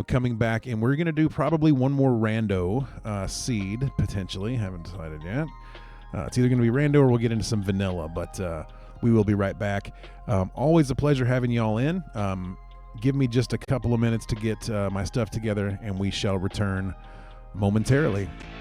coming back, and we're going to do probably one more rando seed, potentially. Haven't decided yet. It's either going to be rando or we'll get into some vanilla, but we will be right back. Always a pleasure having y'all in. Give me just a couple of minutes to get my stuff together, and we shall return momentarily.